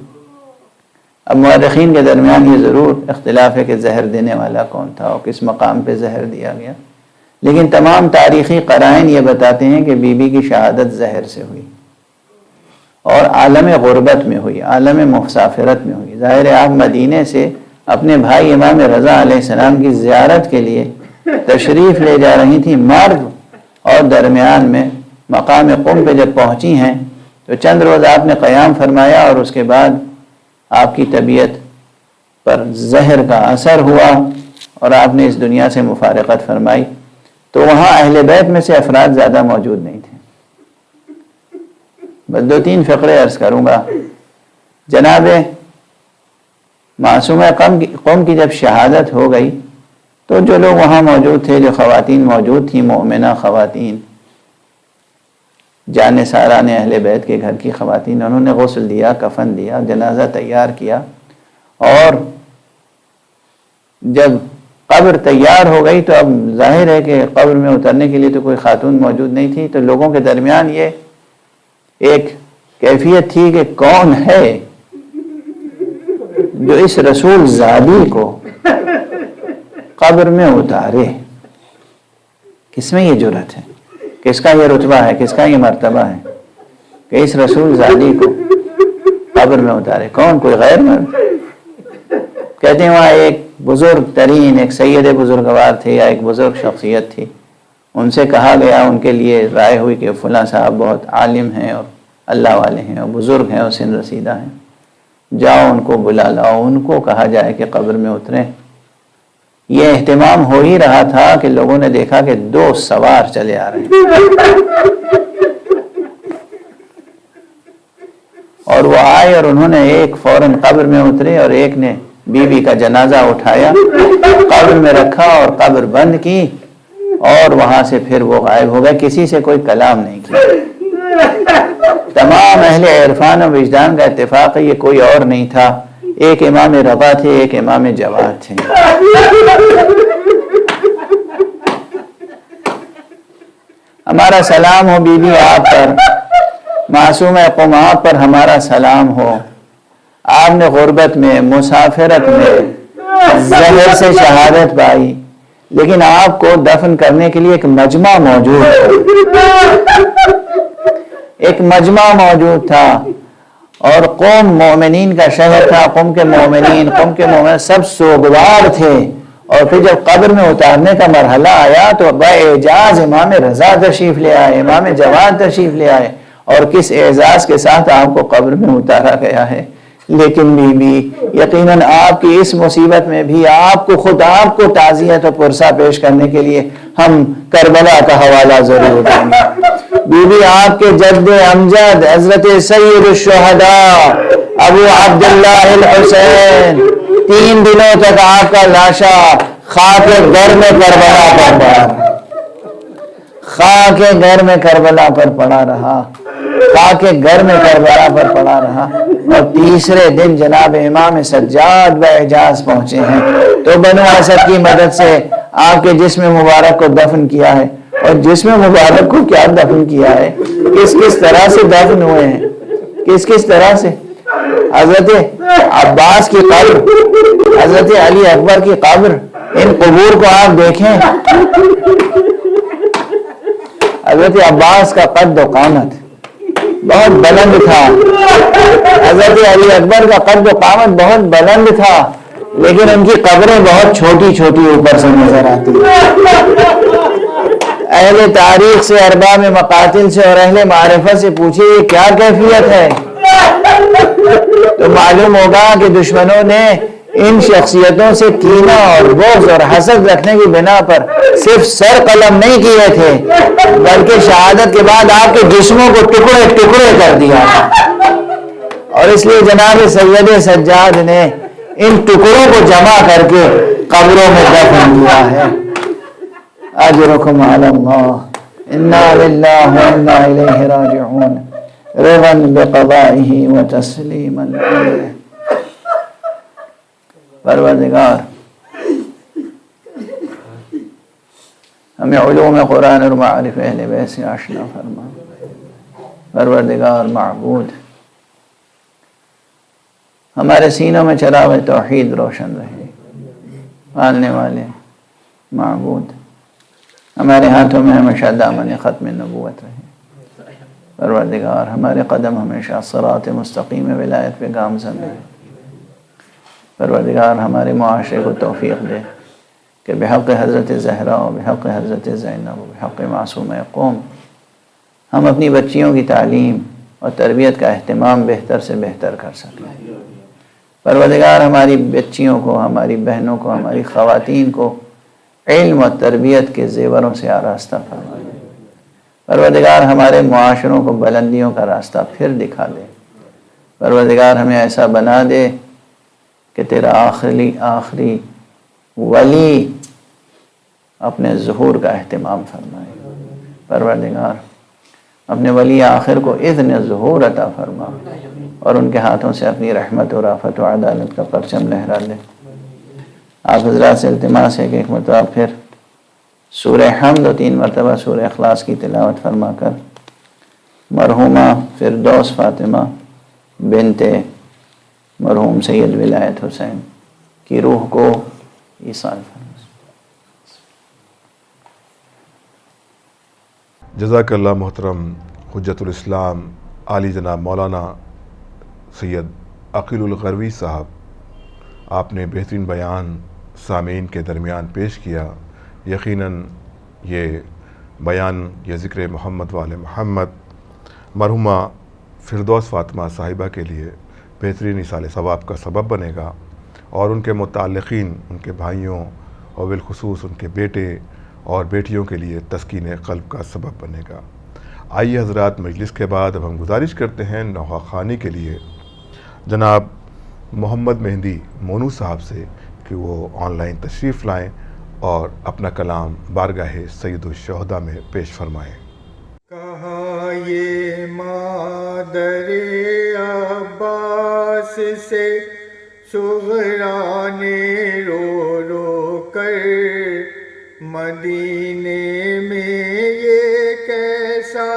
اب مورخین کے درمیان یہ ضرور اختلاف ہے کہ زہر دینے والا کون تھا اور کس مقام پہ زہر دیا گیا، لیکن تمام تاریخی قرائن یہ بتاتے ہیں کہ بی بی کی شہادت زہر سے ہوئی اور عالم غربت میں ہوئی، عالم مسافرت میں ہوئی۔ ظاہر ہے آپ مدینے سے اپنے بھائی امام رضا علیہ السلام کی زیارت کے لیے تشریف لے جا رہی تھی مرگ، اور درمیان میں مقام قم پہ جب پہنچی ہیں تو چند روز آپ نے قیام فرمایا، اور اس کے بعد آپ کی طبیعت پر زہر کا اثر ہوا اور آپ نے اس دنیا سے مفارقت فرمائی۔ تو وہاں اہل بیت میں سے افراد زیادہ موجود نہیں تھے۔ بس 2-3 فقرے عرض کروں گا۔ جناب معصوم قوم کی جب شہادت ہو گئی تو جو لوگ وہاں موجود تھے، جو خواتین موجود تھیں، مؤمنہ خواتین، جان ساران اہل بیت کے گھر کی خواتین، انہوں نے غسل دیا، کفن دیا، جنازہ تیار کیا، اور جب قبر تیار ہو گئی تو اب ظاہر ہے کہ قبر میں اترنے کے لیے تو کوئی خاتون موجود نہیں تھی، تو لوگوں کے درمیان یہ ایک کیفیت تھی کہ کون ہے جو اس رسول زادی کو قبر میں اتارے، کس میں یہ جرأت ہے، کس کا یہ رتبہ ہے، کس کا یہ مرتبہ ہے کہ اس رسول زادی کو قبر میں اتارے؟ کون؟ کوئی غیر مرد؟ کہتے ہیں وہاں ایک بزرگ ترین ایک سید بزرگوار تھے یا ایک بزرگ شخصیت تھی، ان سے کہا گیا، ان کے لیے رائے ہوئی کہ فلاں صاحب بہت عالم ہیں اور اللہ والے ہیں اور بزرگ ہیں اور سن رسیدہ ہیں، جاؤ ان کو بلا لاؤ، ان کو کہا جائے کہ قبر میں اتریں۔ یہ اہتمام ہو ہی رہا تھا کہ لوگوں نے دیکھا کہ 2 سوار چلے آ رہے ہیں، اور وہ آئے اور انہوں نے ایک فوراً قبر میں اترے اور ایک نے بی بی کا جنازہ اٹھایا، قبر میں رکھا اور قبر بند کی، اور وہاں سے پھر وہ غائب ہو گئے، کسی سے کوئی کلام نہیں کیا۔ تمام اہل عرفان و وجدان کا اتفاق ہے یہ کوئی اور نہیں تھا، ایک امام رضا تھے، ایک امام جواد تھے۔ ہمارا سلام ہو بی بی آپ پر، معصوم قوم آپ پر ہمارا سلام ہو۔ آپ نے غربت میں، مسافرت میں زہر سے شہادت پائی، لیکن آپ کو دفن کرنے کے لیے ایک مجمع موجود تھا، ایک مجمع موجود تھا، اور قوم مومنین کا شہر تھا، قوم کے مومنین سب سوگوار تھے، اور پھر جب قبر میں اتارنے کا مرحلہ آیا تو باعجاز امام رضا تشریف لے آئے، امام جواد تشریف لے آئے، اور کس اعزاز کے ساتھ آپ کو قبر میں اتارا گیا ہے۔ لیکن بی بی یقیناً آپ کی اس مصیبت میں بھی آپ کو تعزیت و پرسہ پیش کرنے کے لیے ہم کربلا کا حوالہ ضرور دیں گے۔ بی بی آپ کے جد امجد حضرت سید الشہداء ابو عبداللہ الحسین 3 دنوں تک آپ کا لاشا خاک گھر میں کربلا پر پڑا، خاک گھر میں کربلا پر پڑا رہا، خاک گھر میں کربلا پر پڑا رہا، اور تیسرے دن جناب امام سجاد باعجاز پہنچے ہیں، تو بنو اسد کی مدد سے آپ کے جسم مبارک کو دفن کیا ہے۔ اور جسم مبارک کو کیا دفن کیا ہے، کس طرح سے دفن ہوئے ہیں، کس طرح سے؟ حضرت عباس کی قبر، حضرت علی اکبر کی قبر، ان قبور کو آپ دیکھیں، حضرت عباس کا قد و قامت بہت بلند تھا، حضرت علی اکبر کا قد و قامت بہت بلند تھا، لیکن ان کی قبریں بہت چھوٹی چھوٹی اوپر سے نظر آتی ہیں۔ اہل تاریخ سے، ارباب مقاتل سے اور اہل معرفت سے پوچھئے یہ کیا کیفیت ہے؟ تو معلوم ہوگا کہ دشمنوں نے ان شخصیتوں سے کینہ اور بغض اور حسد رکھنے کی بنا پر صرف سر قلم نہیں کیے تھے بلکہ شہادت کے بعد آپ کے جسموں کو ٹکڑے ٹکڑے کر دیا، اور اس لیے جناب سید سجاد نے ان ٹکڑوں کو جمع کر کے قبروں میں دفن کیا ہے۔ اجرکم علی اللہ، انا للہ و انا الیہ راجعون، رضا بقضائہ و تسلیما علیہ۔ پروردگار ہمیں علوم قرآن اور معارف اہل بیت سے آشنا فرما۔ پروردگار معبود ہمارے سینوں میں چراغ توحید روشن رہے، پالنے والے معبود ہمارے ہاتھوں میں ہمیشہ دامن ختم نبوت رہے۔ پروردگار ہمارے قدم ہمیشہ صراط مستقیم ولایت پہ گامزن رہے۔ پروردگار ہمارے معاشرے کو توفیق دے کہ بحق حضرت زہرا و بحق حضرت زینب و بحق معصوم قوم ہم اپنی بچیوں کی تعلیم اور تربیت کا اہتمام بہتر سے بہتر کر سکیں۔ پروردگار ہماری بچیوں کو، ہماری بہنوں کو، ہماری خواتین کو علم و تربیت کے زیوروں سے آراستہ فرما دے۔ پروردگار ہمارے معاشروں کو بلندیوں کا راستہ پھر دکھا دے۔ پروردگار ہمیں ایسا بنا دے کہ تیرا آخری ولی اپنے ظہور کا اہتمام فرمائے۔ پروردگار اپنے ولی آخر کو اذن ظہور عطا فرما اور ان کے ہاتھوں سے اپنی رحمت و رافت و عدالت کا پرچم لہرا دے۔ آپ حضرات سے التماس ہے کہ ایک مرتبہ پھر سورہ حمد و 3 مرتبہ سورہ اخلاص کی تلاوت فرما کر مرحومہ فردوس فاطمہ بنت مرحوم سید ولایت حسین کی روح کو ایصال فرما۔ جزاک اللہ محترم حجت الاسلام عالی جناب مولانا سید عقیل الغروی صاحب، آپ نے بہترین بیان سامعین کے درمیان پیش کیا۔ یقیناً یہ بیان، یہ ذکر محمد وآل محمد مرحومہ فردوس فاطمہ صاحبہ کے لیے بہترین ایصال ثواب کا سبب بنے گا، اور ان کے متعلقین، ان کے بھائیوں اور بالخصوص ان کے بیٹے اور بیٹیوں کے لیے تسکین قلب کا سبب بنے گا۔ آئیے حضرات، مجلس کے بعد اب ہم گزارش کرتے ہیں نوحہ خوانی کے لیے جناب محمد مہندی مونو صاحب سے کہ وہ آن لائن تشریف لائیں اور اپنا کلام بارگاہ سید الشہداء میں پیش فرمائیں۔ کہا یہ مادر عباس سے صغرا نے رو رو کر، مدینے میں یہ کیسا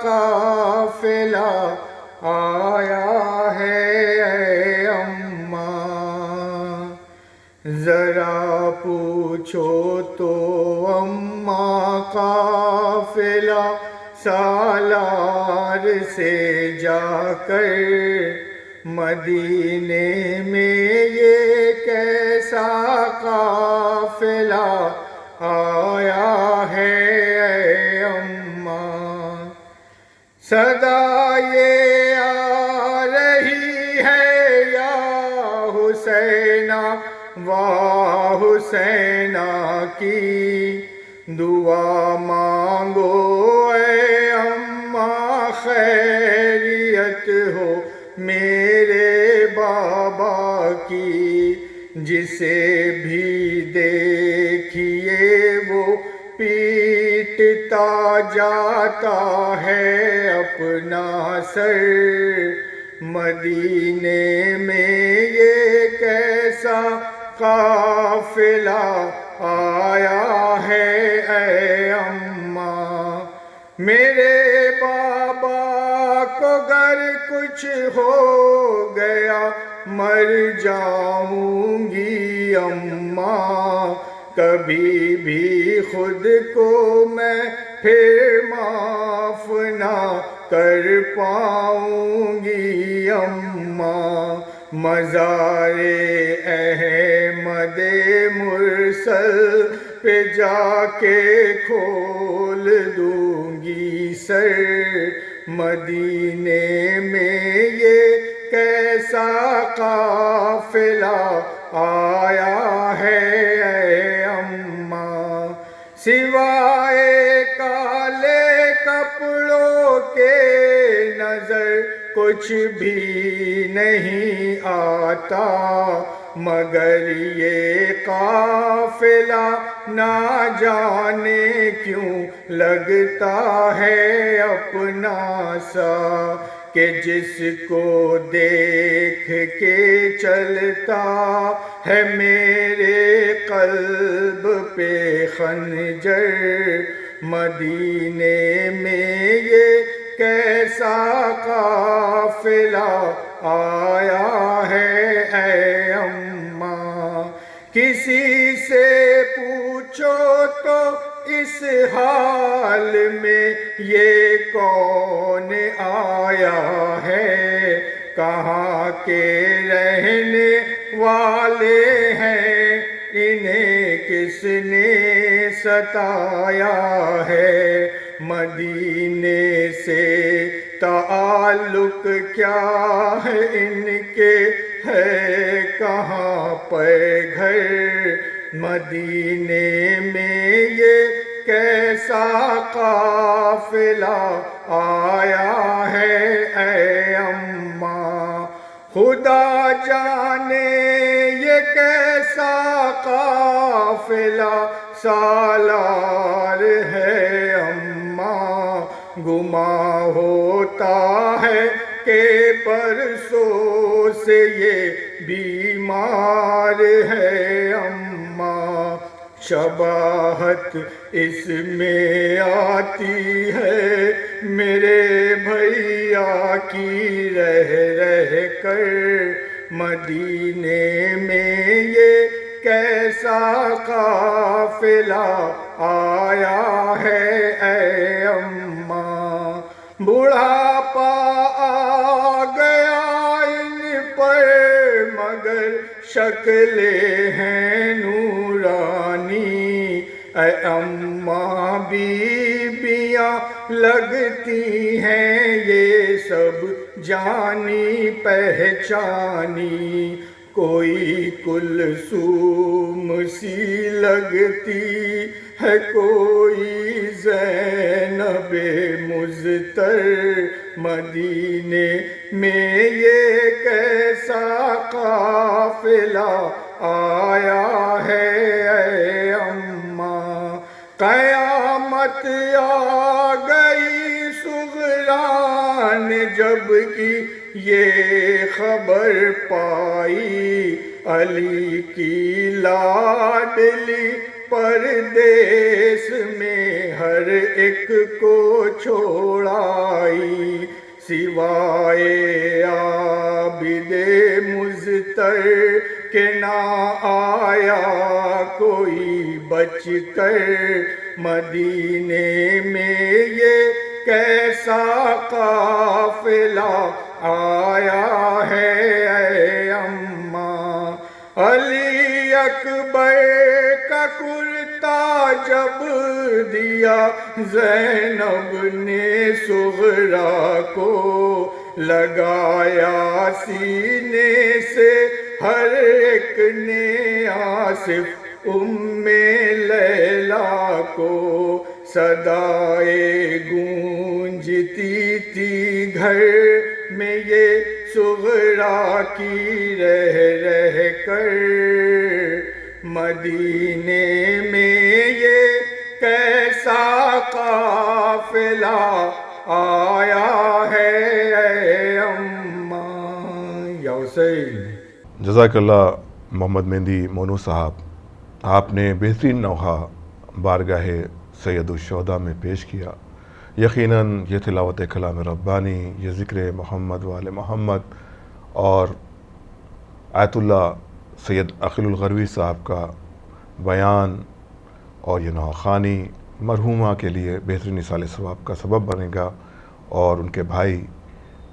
قافلہ آیا ہے اے اماں، ذرا پوچھو تو اماں قافلہ سالار سے جا کر، مدینے میں یہ کیسا قافلہ آیا ہے اے اماں، صدا یہ آ رہی ہے یا حسینہ واہ حسینہ کی، دعا مانگو اے اماں خیریت ہو میرے بابا کی، جسے بھی دیکھیے وہ پیٹتا جاتا ہے اپنا سر، مدینے میں یہ کیسا قافلہ آیا ہے اے اماں، میرے بابا کو گر کچھ ہو گیا مر جاؤں گی اماں، کبھی بھی خود کو میں پھر معاف نہ کر پاؤں گی اماں، مزار احمد مرسل پہ جا کے کھول دوں گی سر، مدینے میں یہ کیسا قافلہ آیا ہے اے اماں، سوائے کالے کپڑوں کے نظر کچھ بھی نہیں آتا، مگر یہ قافلہ نہ جانے کیوں لگتا ہے اپنا سا، کہ جس کو دیکھ کے چلتا ہے میرے قلب پہ خنجر، مدینے میں یہ کیسا قافلہ آیا ہے اے اماں، کسی سے پوچھو تو اس حال میں یہ کون آیا ہے، کہاں کے رہنے والے ہیں، انہیں کس نے ستایا ہے، مدینے سے تعلق کیا ہے ان کے، ہے کہاں پہ گھر، مدینے میں یہ کیسا قافلہ آیا ہے اے اماں، خدا جانے یہ کیسا قافلہ سالار ہے اماں، گمان ہوتا ہے کہ برسوں سے یہ بیمار ہے اماں، شباہت اس میں آتی ہے میرے بھیا کی رہ رہ کر، مدینے میں یہ کیسا قافلہ آیا ہے اے اماں، بڑھاپا آ گیا ان پر مگر شکلیں ہیں نورانی، اے اماں بیبیاں لگتی ہیں یہ سب جانی پہچانی، کوئی کلثوم سی لگتی ہے، کوئی زینب مضطر، مدینے میں یہ کیسا قافلہ آیا ہے اے اماں، قیامت آ گئی صغریٰ نے جب کی یہ خبر پائی، علی کی لاڈلی پردیس میں ہر ایک کو چھوڑائی، سوائے عابد مضطر کہ نہ آیا کوئی بچ کر، مدینے میں یہ کیسا قافلہ آیا ہے اے اماں، علی اکبر کا کرتا جب دیا زینب نے صغریٰ کو، لگایا سینے سے ہر ایک نے آصف ام لیلا کو، صدائے گونجتی تھی گھر میں یہ صغریٰ کی رہ رہ کر، مدینے میں یہ کیسا قافلہ آیا ہے اے اماں، یا حسین۔ جزاک اللہ محمد مہندی مونو صاحب، آپ نے بہترین نوحہ بارگاہ سید الشہداء میں پیش کیا۔ یقیناً یہ تلاوت کلام ربانی، یہ ذکر محمد وآل محمد اور آیت اللہ سید عقیل الغروی صاحب کا بیان اور یہ نوحہ خوانی مرحومہ کے لیے بہترین ایصال ثواب کا سبب بنے گا، اور ان کے بھائی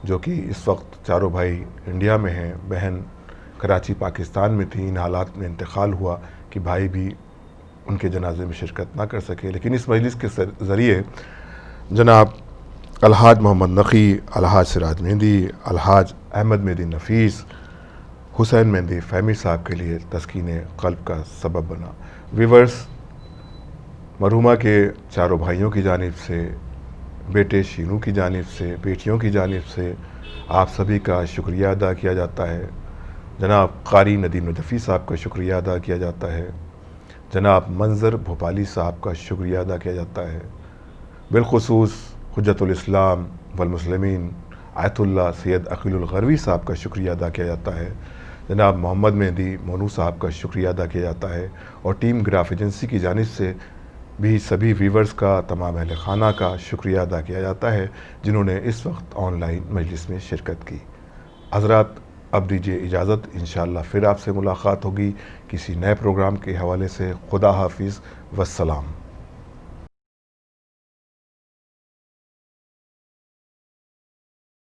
جو کہ اس وقت چاروں بھائی انڈیا میں ہیں، بہن کراچی پاکستان میں تھی، ان حالات میں انتقال ہوا کہ بھائی بھی ان کے جنازے میں شرکت نہ کر سکے، لیکن اس مجلس کے ذریعے جناب الحاج محمد نقی، الحاج سراج مہندی، الحاج احمد مہدی نفیس حسین مہندی فہمی صاحب کے لیے تسکین قلب کا سبب بنا۔ ویورز، مرحومہ کے چاروں بھائیوں کی جانب سے، بیٹے شینو کی جانب سے، بیٹیوں کی جانب سے آپ سبھی کا شکریہ ادا کیا جاتا ہے۔ جناب قاری ندیم نجفی صاحب کا شکریہ ادا کیا جاتا ہے۔ جناب منظر بھوپالی صاحب کا شکریہ ادا کیا جاتا ہے۔ بالخصوص حجت الاسلام والمسلمین آیت اللہ سید عقیل الغروی صاحب کا شکریہ ادا کیا جاتا ہے۔ جناب محمد مہدی مونو صاحب کا شکریہ ادا کیا جاتا ہے، اور ٹیم گراف ایجنسی کی جانب سے بھی سبھی ویورز کا، تمام اہل خانہ کا شکریہ ادا کیا جاتا ہے جنہوں نے اس وقت آن لائن مجلس میں شرکت کی۔ حضرات، اب دیجیے اجازت، انشاءاللہ پھر آپ سے ملاقات ہوگی کسی نئے پروگرام کے حوالے سے۔ خدا حافظ والسلام۔